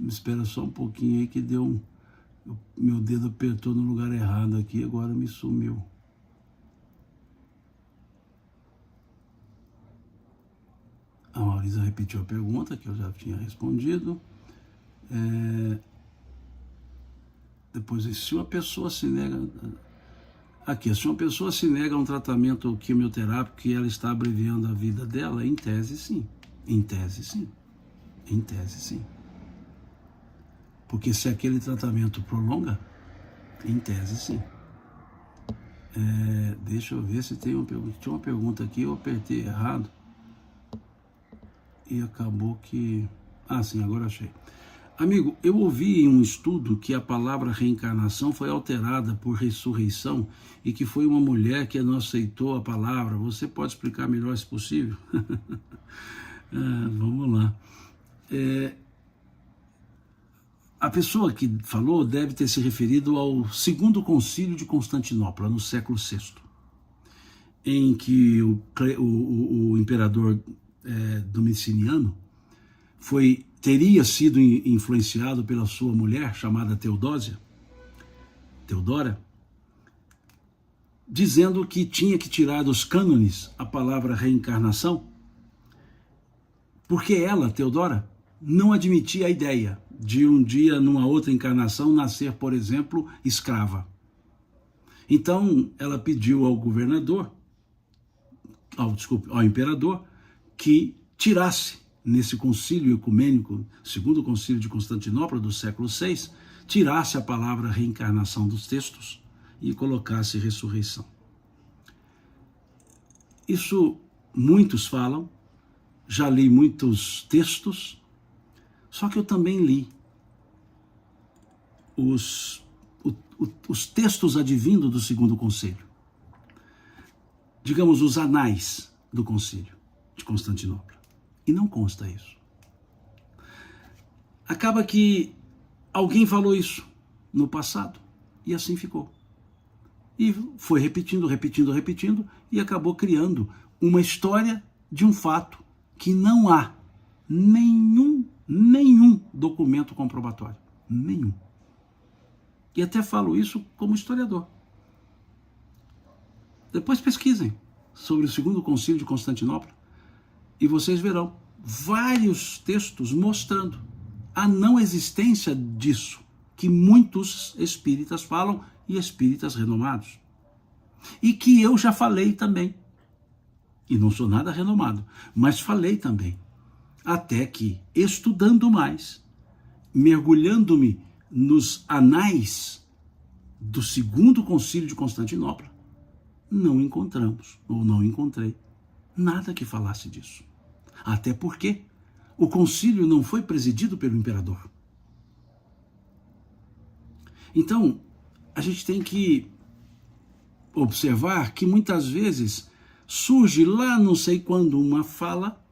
Espera só um pouquinho aí que deu meu dedo apertou no lugar errado aqui, agora me sumiu. A Marisa repetiu a pergunta que eu já tinha respondido. Depois, se uma pessoa se nega... se uma pessoa se nega a um tratamento quimioterápico que ela está abreviando a vida dela, em tese sim. Em tese sim. Em tese sim. Porque se aquele tratamento prolonga, em tese sim. Deixa eu ver se tem uma pergunta. Tinha uma pergunta aqui, eu apertei errado. E acabou que... sim, agora achei. Amigo, eu ouvi em um estudo que a palavra reencarnação foi alterada por ressurreição e que foi uma mulher que não aceitou a palavra. Você pode explicar melhor se possível? Vamos lá. A pessoa que falou deve ter se referido ao segundo concílio de Constantinopla, no século VI, em que o imperador Domiciano teria sido influenciado pela sua mulher, chamada Teodora, dizendo que tinha que tirar dos cânones a palavra reencarnação, porque ela, Teodora, não admitia a ideia de um dia, numa outra encarnação, nascer, por exemplo, escrava. Então, ela pediu ao imperador, que tirasse, nesse concílio ecumênico, segundo o concílio de Constantinopla, do século VI, tirasse a palavra reencarnação dos textos e colocasse ressurreição. Isso muitos falam, já li muitos textos, só que eu também li os textos advindos do segundo concílio. Digamos, os anais do concílio de Constantinopla. E não consta isso. Acaba que alguém falou isso no passado e assim ficou. E foi repetindo, e acabou criando uma história de um fato que não há nenhum documento comprobatório. Nenhum. E até falo isso como historiador. Depois pesquisem sobre o segundo concílio de Constantinopla e vocês verão vários textos mostrando a não existência disso, que muitos espíritas falam, e espíritas renomados. E que eu já falei também. E não sou nada renomado, mas falei também. Até que, estudando mais, mergulhando-me nos anais do segundo concílio de Constantinopla, não encontramos, ou não encontrei, nada que falasse disso. Até porque o concílio não foi presidido pelo imperador. Então, a gente tem que observar que muitas vezes surge lá não sei quando uma fala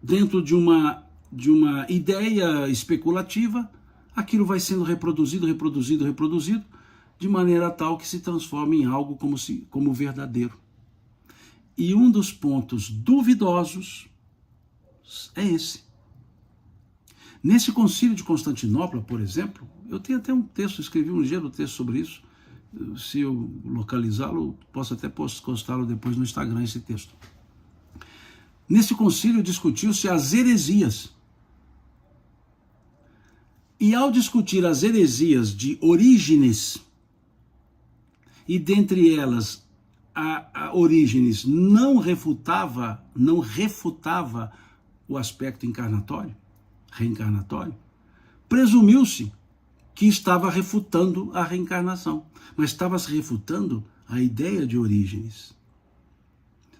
dentro de uma ideia especulativa, aquilo vai sendo reproduzido, de maneira tal que se transforma em algo como verdadeiro. E um dos pontos duvidosos é esse. Nesse concílio de Constantinopla, por exemplo, eu tenho até um texto, escrevi um ligeiro texto sobre isso, se eu localizá-lo, posso até postá-lo depois no Instagram, esse texto. Nesse concílio discutiu-se as heresias. E ao discutir as heresias de Orígenes, e dentre elas a Orígenes não refutava o aspecto reencarnatório, presumiu-se que estava refutando a reencarnação, mas estava se refutando a ideia de Orígenes.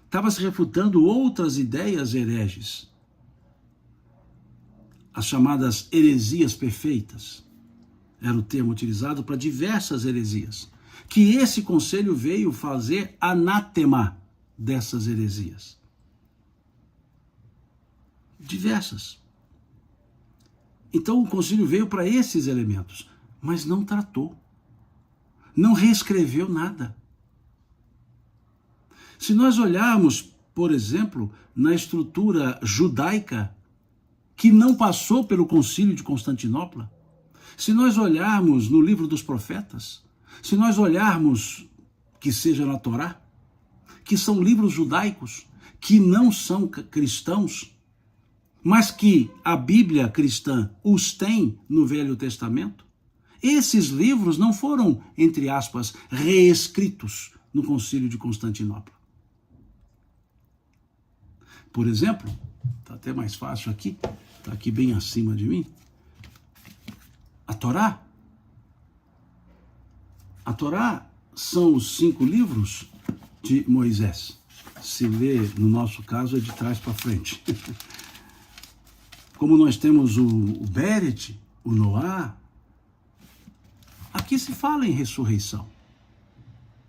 Estava se refutando outras ideias hereges, as chamadas heresias perfeitas, era o termo utilizado para diversas heresias, que esse conselho veio fazer anátema dessas heresias. Diversas. Então o concílio veio para esses elementos, mas não tratou, não reescreveu nada. Se nós olharmos, por exemplo, na estrutura judaica, que não passou pelo concílio de Constantinopla, se nós olharmos no livro dos profetas, se nós olharmos que seja na Torá, que são livros judaicos, que não são cristãos, mas que a Bíblia cristã os tem no Velho Testamento, esses livros não foram, entre aspas, reescritos no concílio de Constantinopla. Por exemplo, está até mais fácil aqui, está aqui bem acima de mim, a Torá. A Torá são os 5 livros de Moisés. Se lê, no nosso caso, é de trás para frente. Como nós temos o Beret, o Noá, aqui se fala em ressurreição.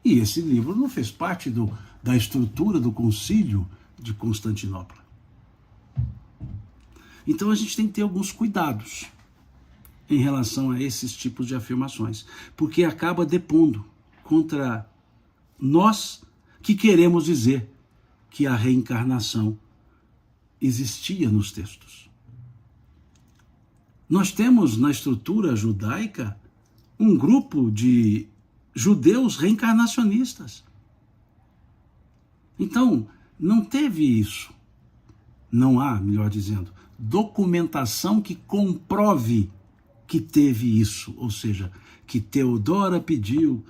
E esse livro não fez parte da estrutura do concílio de Constantinopla. Então a gente tem que ter alguns cuidados em relação a esses tipos de afirmações, porque acaba depondo contra nós que queremos dizer que a reencarnação existia nos textos. Nós temos na estrutura judaica um grupo de judeus reencarnacionistas. Então, não teve isso, não há, melhor dizendo, documentação que comprove que teve isso, ou seja, que Teodora pediu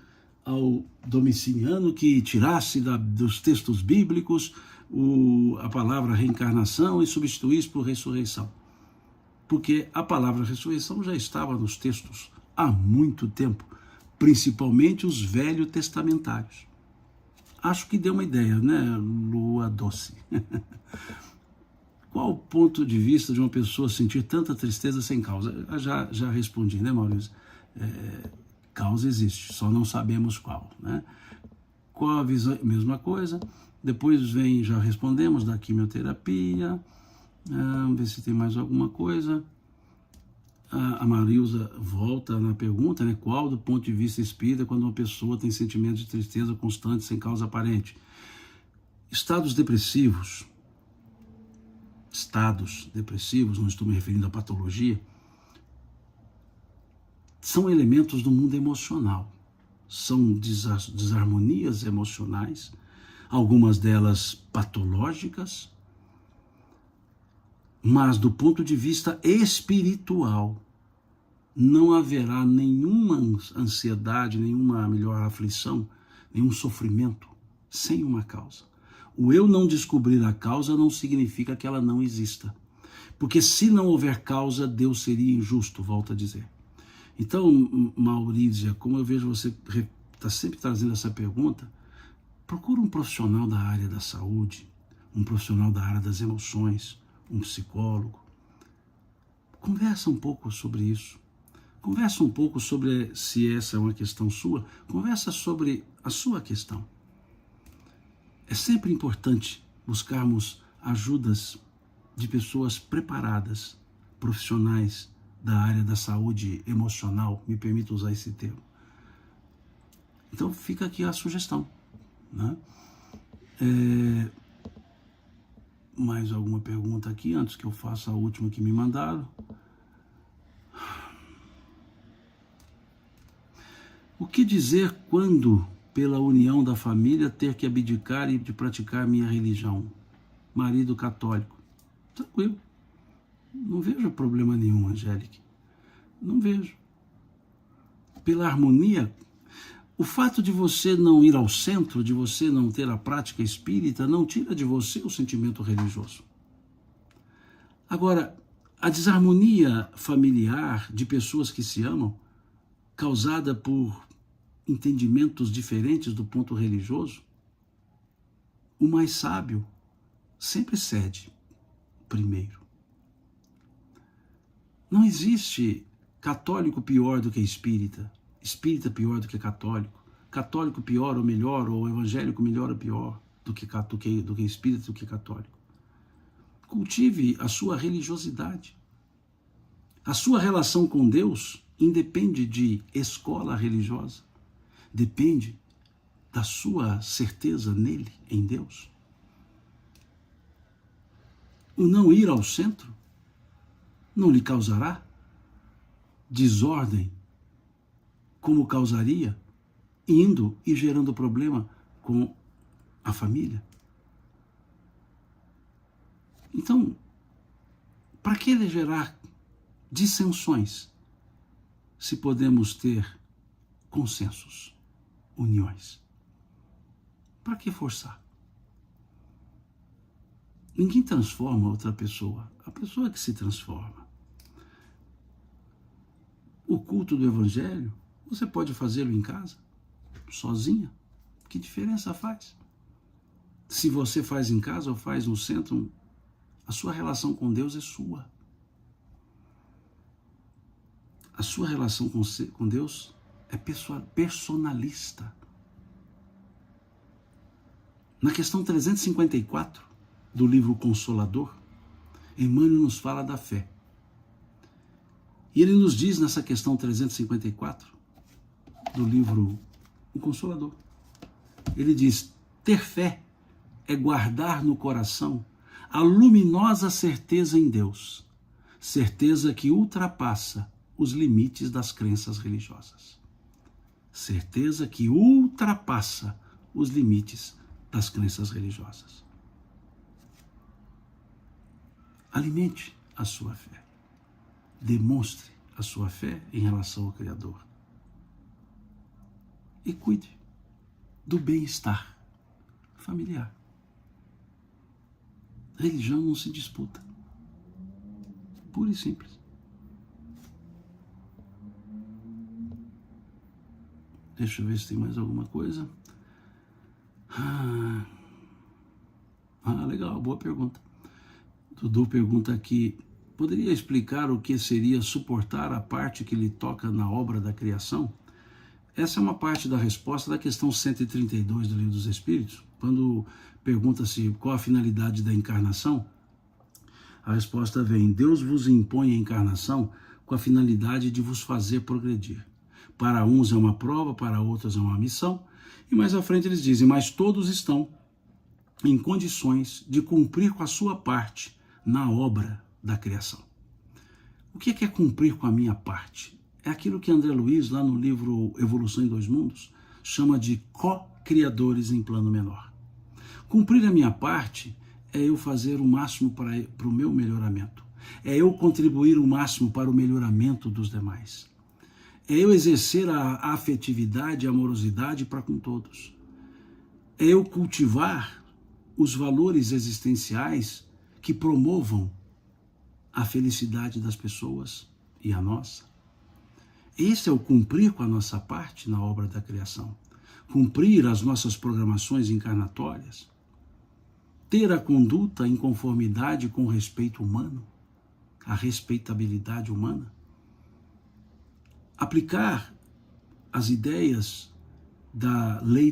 ao Domiciano que tirasse dos textos bíblicos a palavra reencarnação e substituísse por ressurreição. Porque a palavra ressurreição já estava nos textos há muito tempo, principalmente os velho-testamentários. Acho que deu uma ideia, né, Lua Doce? Qual o ponto de vista de uma pessoa sentir tanta tristeza sem causa? Já respondi, né, Maurício? Causa existe, só não sabemos qual, né? Qual a visão? Mesma coisa. Depois vem, já respondemos, da quimioterapia. Vamos ver se tem mais alguma coisa. A Marilza volta na pergunta, né? Qual, do ponto de vista espírita, quando uma pessoa tem sentimentos de tristeza constante, sem causa aparente? Estados depressivos, não estou me referindo à patologia, são elementos do mundo emocional. São desarmonias emocionais, algumas delas patológicas, mas do ponto de vista espiritual, não haverá nenhuma ansiedade, nenhuma melhor aflição, nenhum sofrimento sem uma causa. O eu não descobrir a causa não significa que ela não exista. Porque se não houver causa, Deus seria injusto, volto a dizer. Então, Maurícia, como eu vejo você está sempre trazendo essa pergunta, procura um profissional da área da saúde, um profissional da área das emoções, um psicólogo. Conversa um pouco sobre isso. Conversa um pouco sobre, se essa é uma questão sua, conversa sobre a sua questão. É sempre importante buscarmos ajudas de pessoas preparadas, profissionais da área da saúde emocional, me permito usar esse termo. Então fica aqui a sugestão, né? Mais alguma pergunta aqui, antes que eu faça a última que me mandaram? O que dizer quando, pela união da família, ter que abdicar e de praticar minha religião? Marido católico. Tranquilo. Não vejo problema nenhum, Angélica. Não vejo. Pela harmonia, o fato de você não ir ao centro, de você não ter a prática espírita, não tira de você o sentimento religioso. Agora, a desarmonia familiar de pessoas que se amam, causada por entendimentos diferentes do ponto religioso, o mais sábio sempre cede primeiro. Não existe católico pior do que espírita, espírita pior do que católico, católico pior ou melhor, ou evangélico melhor ou pior do que espírita, do que católico. Cultive a sua religiosidade. A sua relação com Deus independe de escola religiosa, depende da sua certeza nele, em Deus. O não ir ao centro não lhe causará desordem, como causaria indo e gerando problema com a família. Então, para que ele gerar dissensões se podemos ter consensos, uniões? Para que forçar? Ninguém transforma outra pessoa, a pessoa é que se transforma. O culto do Evangelho, você pode fazê-lo em casa, sozinha. Que diferença faz? Se você faz em casa ou faz no centro, a sua relação com Deus é sua. A sua relação com Deus é personalista. Na questão 354 do livro Consolador, Emmanuel nos fala da fé. E ele nos diz nessa questão 354 do livro O Consolador, ele diz: ter fé é guardar no coração a luminosa certeza em Deus, certeza que ultrapassa os limites das crenças religiosas. Certeza que ultrapassa os limites das crenças religiosas. Alimente a sua fé. Demonstre a sua fé em relação ao Criador. e cuide do bem-estar familiar. Religião não se disputa. Puro e simples. Deixa eu ver se tem mais alguma coisa. Legal, boa pergunta. Dudu pergunta aqui, poderia explicar o que seria suportar a parte que lhe toca na obra da criação? Essa é uma parte da resposta da questão 132 do Livro dos Espíritos, quando pergunta-se qual a finalidade da encarnação. A resposta vem, Deus vos impõe a encarnação com a finalidade de vos fazer progredir. Para uns é uma prova, para outros é uma missão, e mais à frente eles dizem, mas todos estão em condições de cumprir com a sua parte na obra da criação. O que é cumprir com a minha parte? É aquilo que André Luiz, lá no livro Evolução em Dois Mundos, chama de co-criadores em plano menor. Cumprir a minha parte é eu fazer o máximo para o meu melhoramento. É eu contribuir o máximo para o melhoramento dos demais. É eu exercer a afetividade, a amorosidade para com todos. É eu cultivar os valores existenciais que promovam a felicidade das pessoas e a nossa. Esse é o cumprir com a nossa parte na obra da criação. Cumprir as nossas programações encarnatórias. Ter a conduta em conformidade com o respeito humano, a respeitabilidade humana. Aplicar as ideias da lei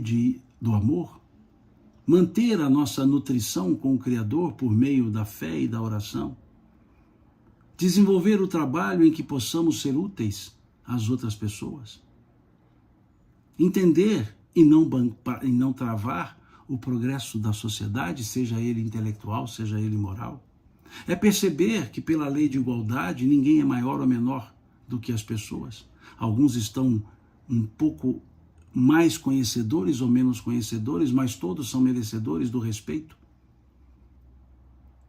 do amor. Manter a nossa nutrição com o Criador por meio da fé e da oração. Desenvolver o trabalho em que possamos ser úteis às outras pessoas. Entender e não travar o progresso da sociedade, seja ele intelectual, seja ele moral. É perceber que pela lei de igualdade ninguém é maior ou menor do que as pessoas. Alguns estão um pouco mais conhecedores ou menos conhecedores, mas todos são merecedores do respeito.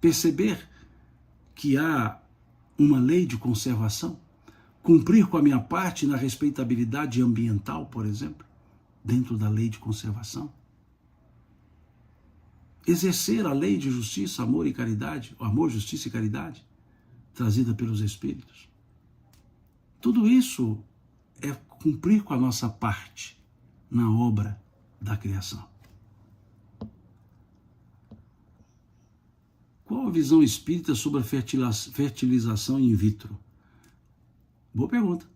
Perceber que há uma lei de conservação, cumprir com a minha parte na respeitabilidade ambiental, por exemplo, dentro da lei de conservação. Exercer a lei de justiça, amor e caridade, o amor, justiça e caridade, trazida pelos Espíritos. Tudo isso é cumprir com a nossa parte na obra da criação. Qual a visão espírita sobre a fertilização in vitro? Boa pergunta.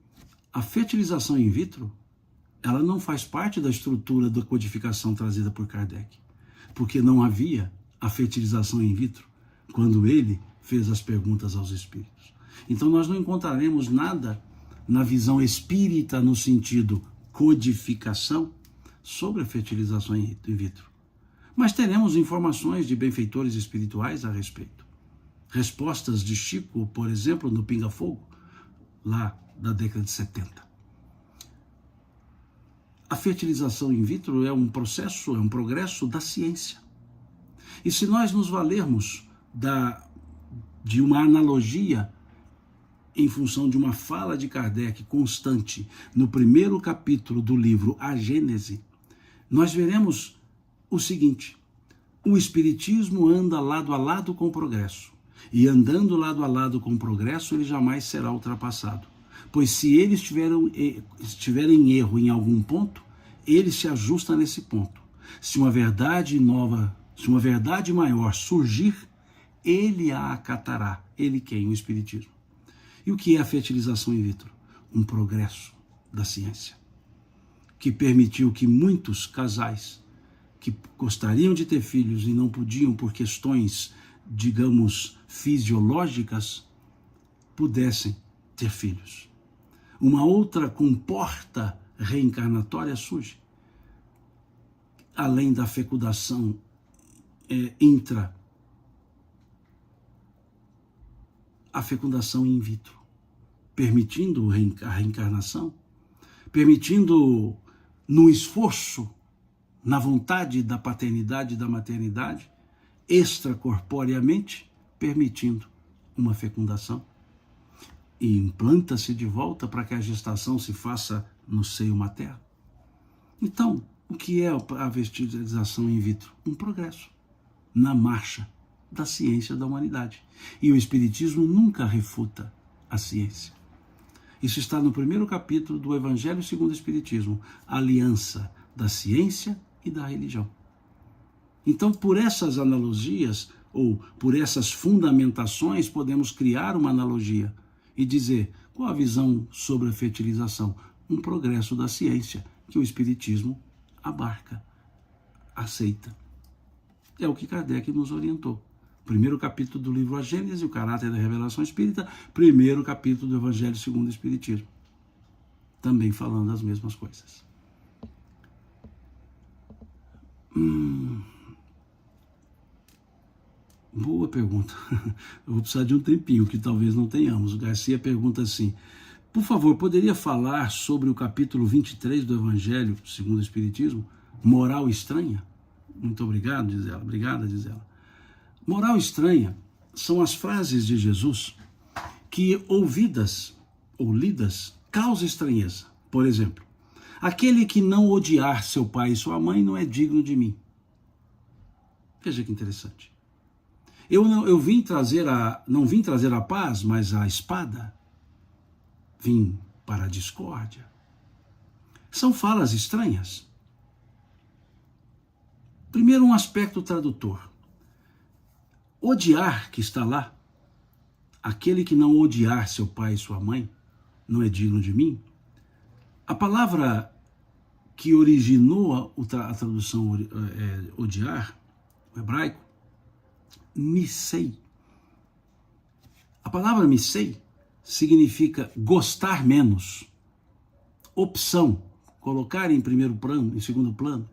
A fertilização in vitro, ela não faz parte da estrutura da codificação trazida por Kardec, porque não havia a fertilização in vitro quando ele fez as perguntas aos espíritos. Então nós não encontraremos nada na visão espírita no sentido codificação sobre a fertilização in vitro. Mas teremos informações de benfeitores espirituais a respeito. Respostas de Chico, por exemplo, no Pinga Fogo, lá da década de 70. A fertilização in vitro é um processo, é um progresso da ciência. E se nós nos valermos de uma analogia em função de uma fala de Kardec constante no primeiro capítulo do livro A Gênese, nós veremos o seguinte: o Espiritismo anda lado a lado com o progresso, e andando lado a lado com o progresso, ele jamais será ultrapassado. Pois se ele estiver em erro em algum ponto, ele se ajusta nesse ponto. Se uma verdade nova, se uma verdade maior surgir, ele a acatará. Ele quem? O Espiritismo. E o que é a fertilização in vitro? Um progresso da ciência, que permitiu que muitos casais que gostariam de ter filhos e não podiam por questões, digamos, fisiológicas, pudessem ter filhos. Uma outra comporta reencarnatória surge, além da fecundação a fecundação in vitro, permitindo a reencarnação, permitindo no esforço, na vontade da paternidade e da maternidade, extracorporeamente, permitindo uma fecundação. E implanta-se de volta para que a gestação se faça no seio materno. Então, o que é a fertilização in vitro? Um progresso na marcha da ciência da humanidade. E o Espiritismo nunca refuta a ciência. Isso está no primeiro capítulo do Evangelho segundo o Espiritismo, a aliança da ciência e da religião. Então, por essas analogias, ou por essas fundamentações, podemos criar uma analogia e dizer, qual a visão sobre a fertilização? Um progresso da ciência que o Espiritismo abarca, aceita. É o que Kardec nos orientou. Primeiro capítulo do livro A Gênese, o caráter da revelação espírita, primeiro capítulo do Evangelho segundo o Espiritismo. Também falando as mesmas coisas. Boa pergunta. Eu vou precisar de um tempinho, que talvez não tenhamos. O Garcia pergunta assim, por favor, poderia falar sobre o capítulo 23 do Evangelho segundo o Espiritismo? Moral estranha? Muito obrigado, diz ela. Obrigada, diz ela. Moral estranha são as frases de Jesus que, ouvidas ou lidas, causa estranheza. Por exemplo, aquele que não odiar seu pai e sua mãe não é digno de mim. Veja que interessante. Eu não vim trazer a paz, mas a espada. Vim para a discórdia. São falas estranhas. Primeiro, um aspecto tradutor. Odiar, que está lá, aquele que não odiar seu pai e sua mãe, não é digno de mim. A palavra que originou a tradução odiar, o hebraico, misei. A palavra misei significa gostar menos, opção, colocar em primeiro plano, em segundo plano.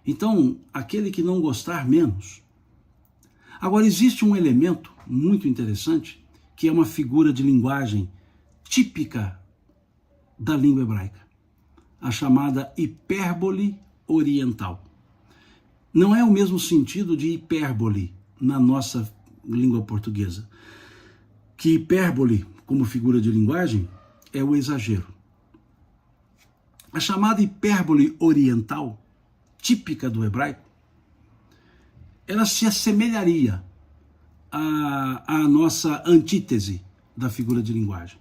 Então, aquele que não gostar menos. Agora, existe um elemento muito interessante, que é uma figura de linguagem típica da língua hebraica, a chamada hipérbole oriental. Não é o mesmo sentido de hipérbole na nossa língua portuguesa, que hipérbole, como figura de linguagem, é o exagero. A chamada hipérbole oriental, típica do hebraico, ela se assemelharia à nossa antítese da figura de linguagem.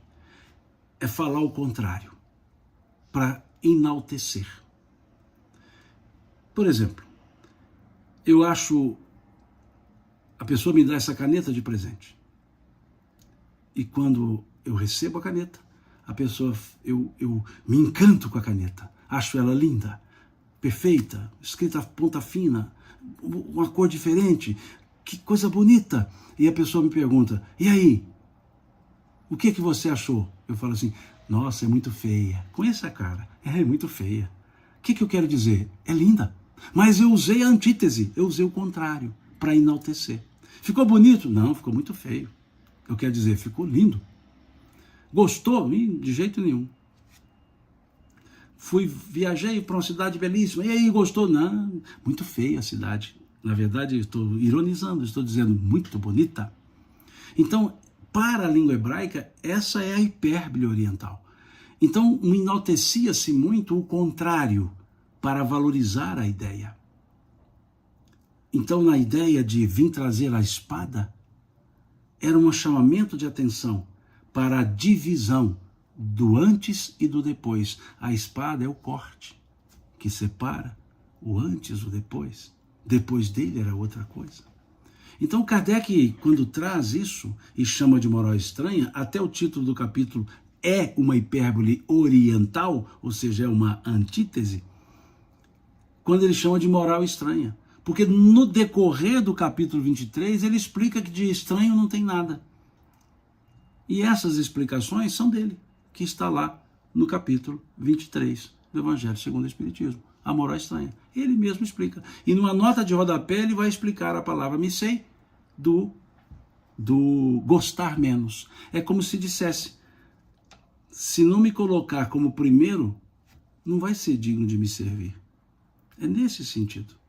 É falar o contrário, para enaltecer. Por exemplo, eu acho, a pessoa me dá essa caneta de presente. E quando eu recebo a caneta, a pessoa, eu me encanto com a caneta. Acho ela linda, perfeita, escrita ponta fina, uma cor diferente, que coisa bonita. E a pessoa me pergunta, e aí? O que você achou? Eu falo assim, nossa, é muito feia. Conhece a cara? É muito feia. O que eu quero dizer? É linda. Mas eu usei a antítese, eu usei o contrário, para enaltecer. Ficou bonito? Não, ficou muito feio. Eu quero dizer, ficou lindo. Gostou? De jeito nenhum. Viajei para uma cidade belíssima, e aí, gostou? Não, muito feia a cidade. Na verdade, estou ironizando, estou dizendo muito bonita. Então, para a língua hebraica, essa é a hipérbole oriental. Então, enaltecia-se muito o contrário, para valorizar a ideia. Então, na ideia de vir trazer a espada, era um chamamento de atenção para a divisão do antes e do depois. A espada é o corte que separa o antes e o depois. Depois dele era outra coisa. Então, Kardec, quando traz isso e chama de moral estranha, até o título do capítulo é uma hipérbole oriental, ou seja, é uma antítese, quando ele chama de moral estranha. Porque no decorrer do capítulo 23, ele explica que de estranho não tem nada. E essas explicações são dele, que está lá no capítulo 23 do Evangelho segundo o Espiritismo, a moral estranha. Ele mesmo explica. E numa nota de rodapé ele vai explicar a palavra misei do gostar menos. É como se dissesse, se não me colocar como primeiro, não vai ser digno de me servir. É nesse sentido.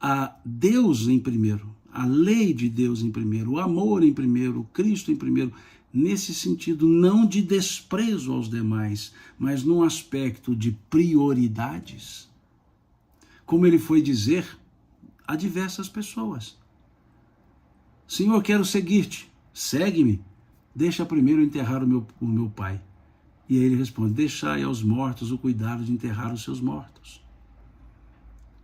A Deus em primeiro, a lei de Deus em primeiro, o amor em primeiro, o Cristo em primeiro, nesse sentido, não de desprezo aos demais, mas num aspecto de prioridades, como ele foi dizer a diversas pessoas: Senhor, quero seguir-te, segue-me, deixa primeiro enterrar o meu pai. E aí ele responde: deixai aos mortos o cuidado de enterrar os seus mortos.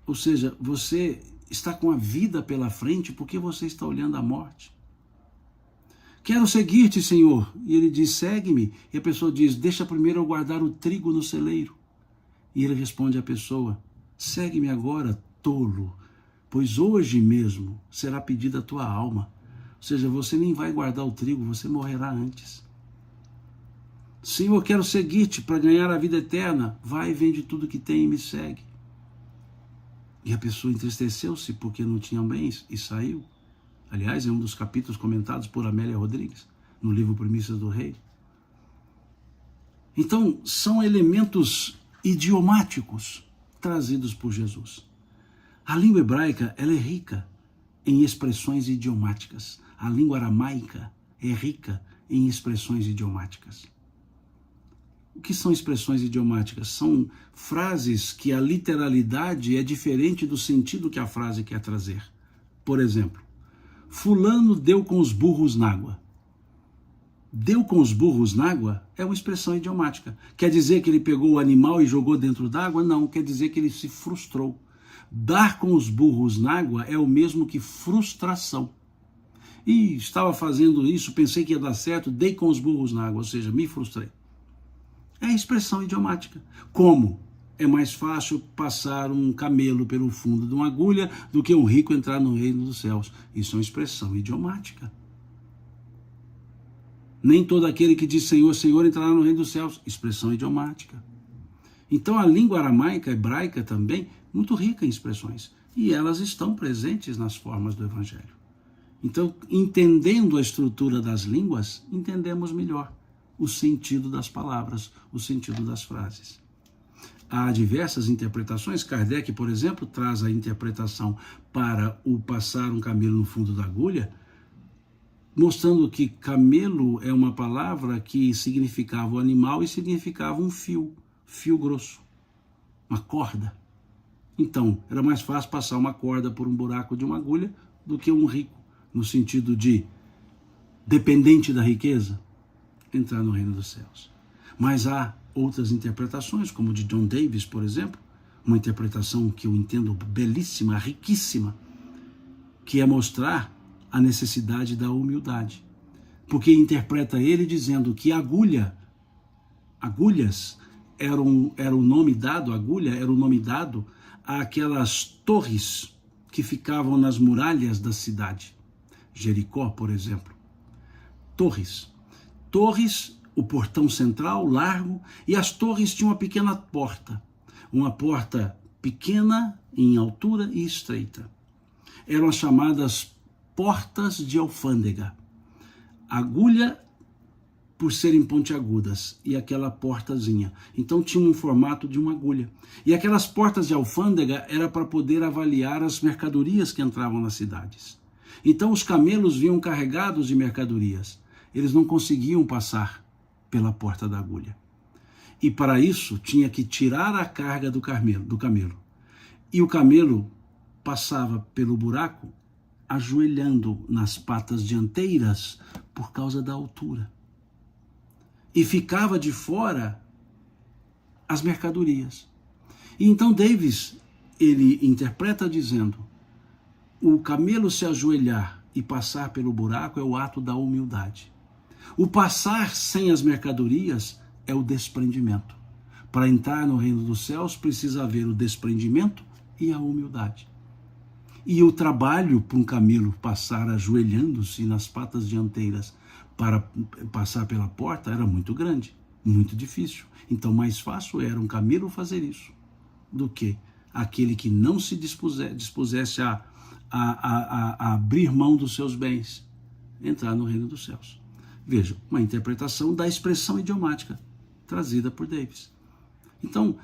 Ou seja, você está com a vida pela frente porque você está olhando a morte. Quero seguir-te, Senhor. E ele diz: segue-me. E a pessoa diz: deixa primeiro eu guardar o trigo no celeiro. E ele responde à pessoa: segue-me agora, tolo, pois hoje mesmo será pedida a tua alma. Ou seja, você nem vai guardar o trigo, você morrerá antes. Senhor, quero seguir-te para ganhar a vida eterna. Vai, vende tudo que tem e me segue. E a pessoa entristeceu-se porque não tinha bens e saiu. Aliás, é um dos capítulos comentados por Amélia Rodrigues, no livro Primícias do Rei. Então, são elementos idiomáticos trazidos por Jesus. A língua hebraica, ela é rica em expressões idiomáticas. A língua aramaica é rica em expressões idiomáticas. O que são expressões idiomáticas? São frases que a literalidade é diferente do sentido que a frase quer trazer. Por exemplo, fulano deu com os burros na água. Deu com os burros na água é uma expressão idiomática. Quer dizer que ele pegou o animal e jogou dentro d'água? Não, quer dizer que ele se frustrou. Dar com os burros na água é o mesmo que frustração. E estava fazendo isso, pensei que ia dar certo, dei com os burros na água, ou seja, me frustrei. É a expressão idiomática. Como? É mais fácil passar um camelo pelo fundo de uma agulha do que um rico entrar no reino dos céus. Isso é uma expressão idiomática. Nem todo aquele que diz Senhor, Senhor entrará no reino dos céus. Expressão idiomática. Então a língua aramaica, hebraica também, muito rica em expressões. E elas estão presentes nas formas do Evangelho. Então, entendendo a estrutura das línguas, entendemos melhor o sentido das palavras, o sentido das frases. Há diversas interpretações. Kardec, por exemplo, traz a interpretação para o passar um camelo no fundo da agulha, mostrando que camelo é uma palavra que significava o animal e significava um fio grosso, uma corda. Então, era mais fácil passar uma corda por um buraco de uma agulha do que um rico, no sentido de dependente da riqueza, entrar no reino dos céus. Mas há outras interpretações, como de John Davis, por exemplo, uma interpretação que eu entendo belíssima, riquíssima, que é mostrar a necessidade da humildade. Porque interpreta ele dizendo que agulhas era o nome dado àquelas torres que ficavam nas muralhas da cidade. Jericó, por exemplo. Torres, o portão central, largo, e as torres tinham uma porta pequena em altura e estreita. Eram as chamadas portas de alfândega. Agulha por serem pontiagudas e aquela portazinha. Então tinha um formato de uma agulha. E aquelas portas de alfândega era para poder avaliar as mercadorias que entravam nas cidades. Então os camelos vinham carregados de mercadorias. Eles não conseguiam passar pela porta da agulha. E para isso tinha que tirar a carga do camelo. E o camelo passava pelo buraco ajoelhando nas patas dianteiras por causa da altura. E ficava de fora as mercadorias. E então Davis, ele interpreta dizendo: o camelo se ajoelhar e passar pelo buraco é o ato da humildade. O passar sem as mercadorias é o desprendimento. Para entrar no reino dos céus precisa haver o desprendimento e a humildade. E o trabalho para um camelo passar ajoelhando-se nas patas dianteiras para passar pela porta era muito grande, muito difícil. Então mais fácil era um camelo fazer isso do que aquele que não se dispusesse a abrir mão dos seus bens, entrar no reino dos céus. Veja, uma interpretação da expressão idiomática trazida por Davis. Então,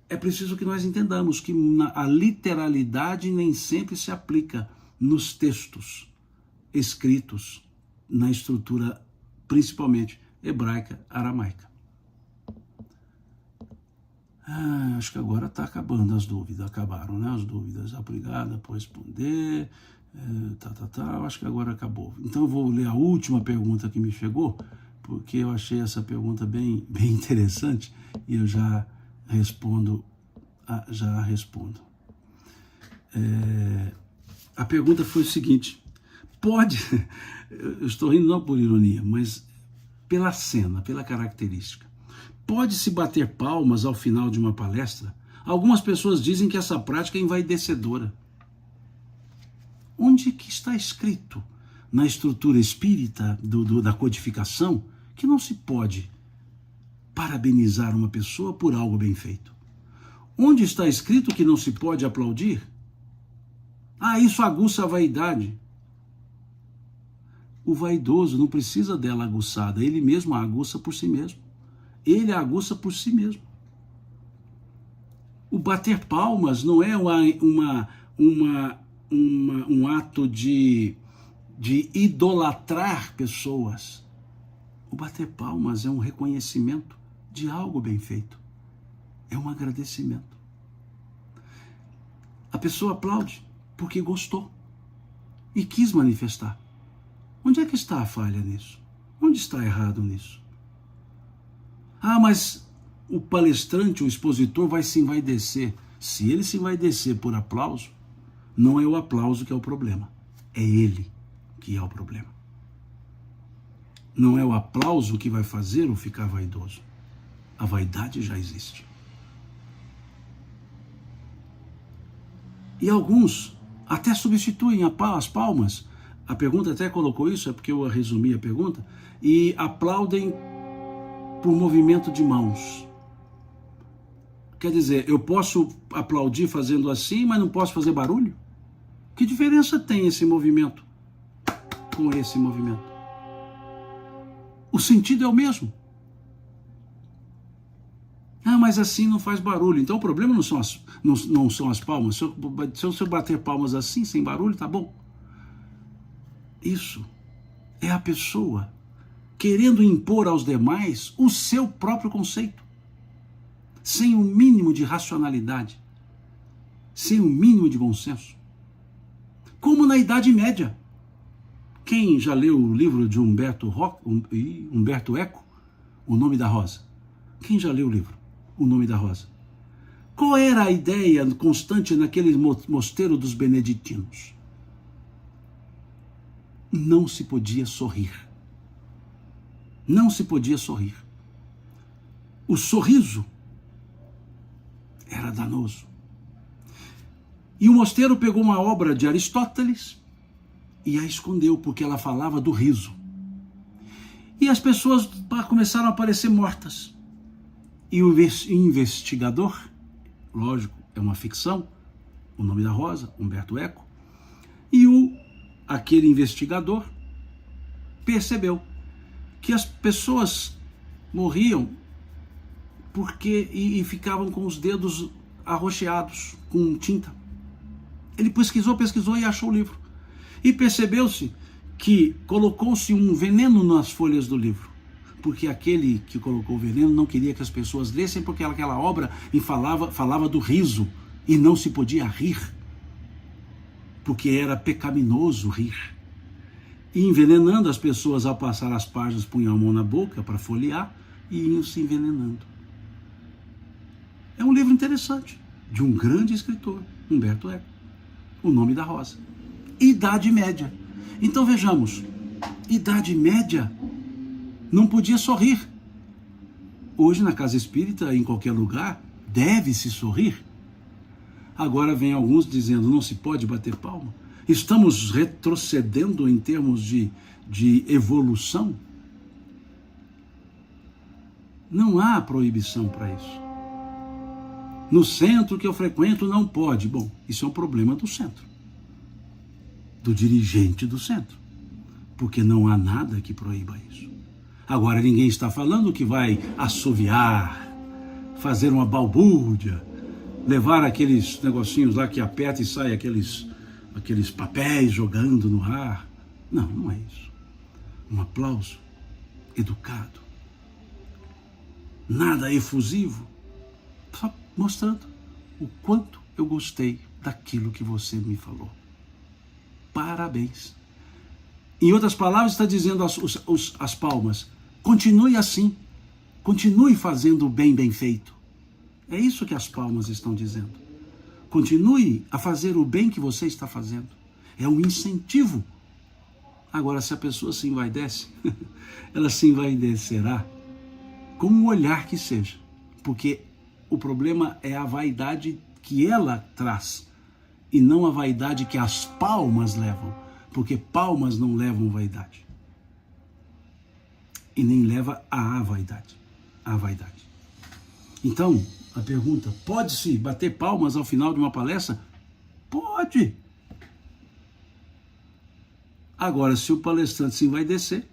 é preciso que nós entendamos que a literalidade nem sempre se aplica nos textos escritos na estrutura principalmente hebraica, aramaica. Acho que agora está acabando as dúvidas, acabaram, né? As dúvidas. Obrigada por responder. Acho que agora acabou. Então eu vou ler a última pergunta que me chegou, porque eu achei essa pergunta bem interessante e eu já respondo. A pergunta foi o seguinte: eu estou rindo não por ironia, mas pela cena, pela característica. Pode-se bater palmas ao final de uma palestra? Algumas pessoas dizem que essa prática é envaidecedora. Onde que está escrito na estrutura espírita da codificação que não se pode parabenizar uma pessoa por algo bem feito? Onde está escrito que não se pode aplaudir? Isso aguça a vaidade. O vaidoso não precisa dela aguçada, ele mesmo a aguça por si mesmo. Ele a aguça por si mesmo. O bater palmas não é um ato de idolatrar pessoas. O bater palmas é um reconhecimento de algo bem feito. É um agradecimento. A pessoa aplaude porque gostou e quis manifestar. Onde é que está a falha nisso? Onde está errado nisso? Mas o palestrante, o expositor vai se envaidecer. Se ele se envaidecer por aplauso, não é o aplauso que é o problema. É ele que é o problema. Não é o aplauso que vai fazer ou ficar vaidoso. A vaidade já existe. E alguns até substituem as palmas. A pergunta até colocou isso, é porque eu resumi a pergunta, e aplaudem por movimento de mãos. Quer dizer, eu posso aplaudir fazendo assim, mas não posso fazer barulho? Que diferença tem esse movimento com esse movimento? O sentido é o mesmo. Mas assim não faz barulho. Então o problema não são as palmas. Se eu bater palmas assim, sem barulho, tá bom. Isso é a pessoa querendo impor aos demais o seu próprio conceito, sem o mínimo de racionalidade, sem o mínimo de bom senso. Como na Idade Média. Quem já leu o livro de Humberto Eco, O Nome da Rosa? Quem já leu o livro, O Nome da Rosa? Qual era a ideia constante naquele mosteiro dos beneditinos? Não se podia sorrir. Não se podia sorrir. O sorriso era danoso. E o mosteiro pegou uma obra de Aristóteles e a escondeu, porque ela falava do riso. E as pessoas começaram a aparecer mortas. E o investigador, lógico, é uma ficção, O Nome da Rosa, Humberto Eco, e aquele investigador percebeu que as pessoas morriam e ficavam com os dedos arroxeados com tinta. Ele pesquisou e achou o livro. E percebeu-se que colocou-se um veneno nas folhas do livro, porque aquele que colocou o veneno não queria que as pessoas lessem, porque aquela obra falava do riso e não se podia rir, porque era pecaminoso rir. E envenenando as pessoas, ao passar as páginas, punham a mão na boca para folhear e iam se envenenando. É um livro interessante, de um grande escritor, Humberto Eco, O Nome da Rosa. Idade Média. Então vejamos, Idade Média não podia sorrir. Hoje na casa espírita, em qualquer lugar, deve-se sorrir. Agora vem alguns dizendo, não se pode bater palma. Estamos retrocedendo em termos de evolução? Não há proibição para isso. No centro que eu frequento não pode. Bom, isso é um problema do centro, do dirigente do centro, porque não há nada que proíba isso. Agora ninguém está falando que vai assoviar, fazer uma balbúrdia, levar aqueles negocinhos lá que aperta e sai aqueles papéis jogando no ar. Não, não é isso. Um aplauso educado, nada efusivo, só mostrando o quanto eu gostei daquilo que você me falou. Parabéns. Em outras palavras, está dizendo as palmas, continue assim, continue fazendo o bem feito. É isso que as palmas estão dizendo. Continue a fazer o bem que você está fazendo. É um incentivo. Agora, se a pessoa se envaidece, ela se envaidecerá com um olhar que seja. Porque o problema é a vaidade que ela traz e não a vaidade que as palmas levam. Porque palmas não levam vaidade. E nem leva à vaidade. A vaidade. Então, a pergunta, pode-se bater palmas ao final de uma palestra? Pode. Agora, se o palestrante se envaidecer,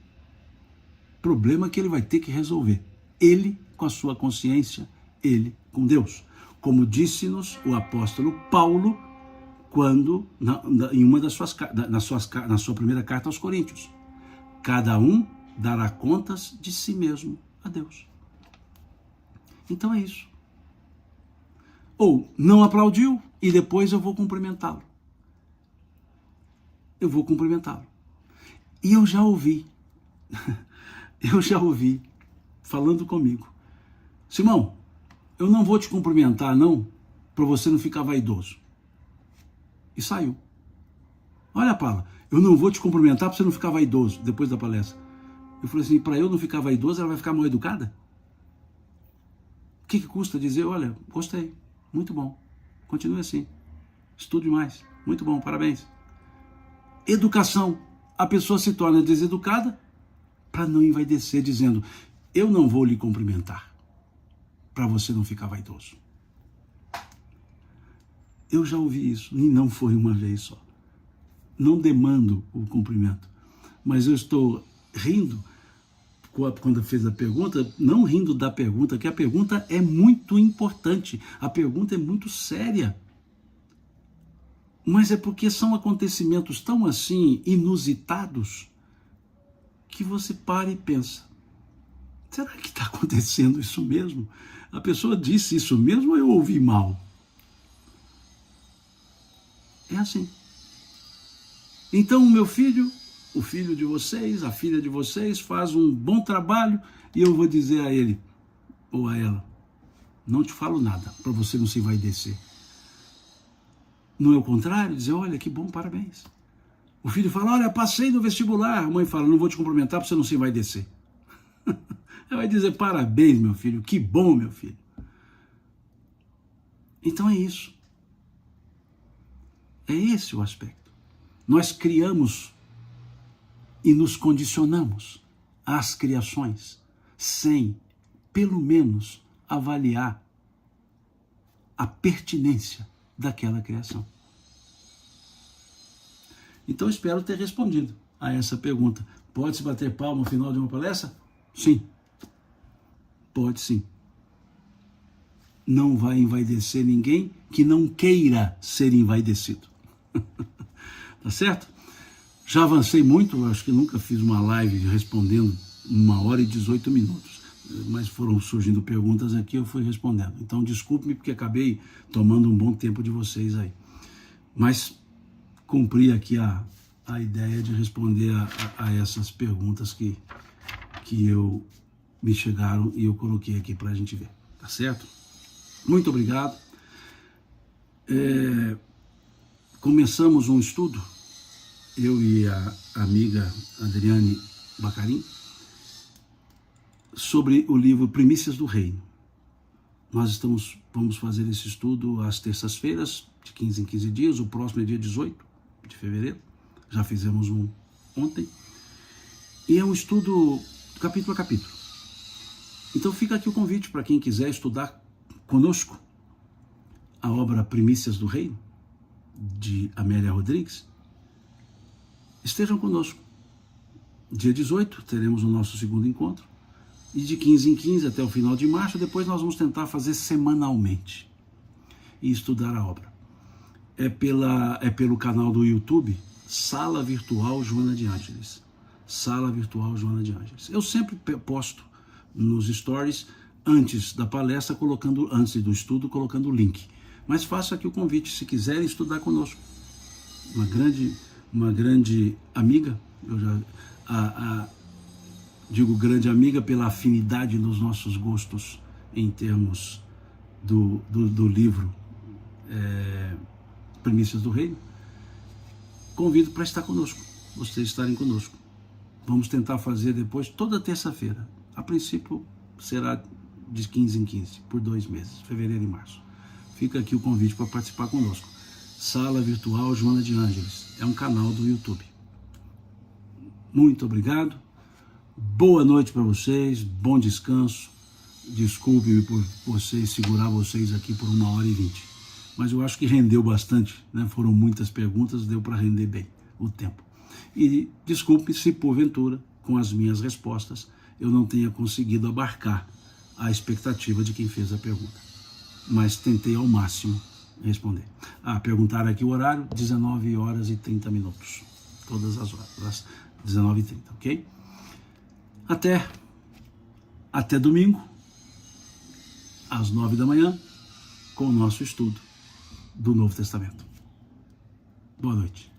problema que ele vai ter que resolver. Ele com a sua consciência, ele com Deus. Como disse-nos o apóstolo Paulo, quando, em uma das na sua primeira carta aos Coríntios, cada um dará contas de si mesmo a Deus. Então é isso. Ou não aplaudiu e depois eu vou cumprimentá-lo. Eu vou cumprimentá-lo. E eu já ouvi falando comigo, Simão, eu não vou te cumprimentar não, para você não ficar vaidoso. E saiu. Olha, Paula, eu não vou te cumprimentar para você não ficar vaidoso depois da palestra. Eu falei assim, para eu não ficar vaidoso, ela vai ficar mal educada? O que custa dizer, olha, gostei, muito bom, continue assim, estude mais, muito bom, parabéns. Educação, a pessoa se torna deseducada para não envaidecer, dizendo, eu não vou lhe cumprimentar, para você não ficar vaidoso. Eu já ouvi isso, e não foi uma vez só. Não demando o cumprimento, mas eu estou rindo quando fez a pergunta, não rindo da pergunta, que a pergunta é muito importante, a pergunta é muito séria. Mas é porque são acontecimentos tão assim, inusitados, que você para e pensa, será que está acontecendo isso mesmo? A pessoa disse isso mesmo ou eu ouvi mal? É assim. Então o meu filho, o filho de vocês, a filha de vocês, faz um bom trabalho e eu vou dizer a ele ou a ela, não te falo nada, para você não se envaidecer. Não é o contrário, dizer, olha, que bom, parabéns. O filho fala, olha, passei no vestibular. A mãe fala, não vou te cumprimentar para você não se envaidecer. Ela vai dizer, parabéns, meu filho, que bom, meu filho. Então é isso. É esse o aspecto. Nós criamos e nos condicionamos às criações sem, pelo menos, avaliar a pertinência daquela criação. Então espero ter respondido a essa pergunta. Pode-se bater palma no final de uma palestra? Sim. Pode sim. Não vai envaidecer ninguém que não queira ser envaidecido. Tá certo? Já avancei muito, acho que nunca fiz uma live respondendo 1h e 18 minutos. Mas foram surgindo perguntas aqui, eu fui respondendo. Então, desculpe-me porque acabei tomando um bom tempo de vocês aí. Mas cumpri aqui a ideia de responder a essas perguntas que me chegaram e eu coloquei aqui para a gente ver. Tá certo? Muito obrigado. Começamos um estudo, eu e a amiga Adriane Bacarim, sobre o livro Primícias do Reino. Nós vamos fazer esse estudo às terças-feiras, de 15 em 15 dias, o próximo é dia 18 de fevereiro, já fizemos um ontem, e é um estudo capítulo a capítulo. Então fica aqui o convite para quem quiser estudar conosco a obra Primícias do Reino, de Amélia Rodrigues, estejam conosco. Dia 18 teremos o nosso segundo encontro, e de 15 em 15 até o final de março, depois nós vamos tentar fazer semanalmente e estudar a obra. É pelo canal do YouTube, Sala Virtual Joana de Ângeles. Sala Virtual Joana de Ângeles. Eu sempre posto nos stories, antes da palestra, antes do estudo, colocando o link. Mas faço aqui o convite, se quiserem estudar conosco. Uma grande amiga, eu já digo grande amiga pela afinidade nos nossos gostos em termos do livro Primícias do Reino. Convido para estar conosco, vocês estarem conosco. Vamos tentar fazer depois toda terça-feira. A princípio será de 15 em 15, por 2 meses, fevereiro e março. Fica aqui o convite para participar conosco. Sala Virtual Joana de Ângeles. É um canal do YouTube. Muito obrigado. Boa noite para vocês. Bom descanso. Desculpe-me por segurar vocês aqui por 1h20. Mas eu acho que rendeu bastante, né? Foram muitas perguntas, deu para render bem o tempo. E desculpe se porventura, com as minhas respostas, eu não tenha conseguido abarcar a expectativa de quem fez a pergunta. Mas tentei ao máximo responder. Perguntaram aqui o horário, 19h30. Todas as horas, 19h30, ok? Até domingo, às 9 da manhã, com o nosso estudo do Novo Testamento. Boa noite.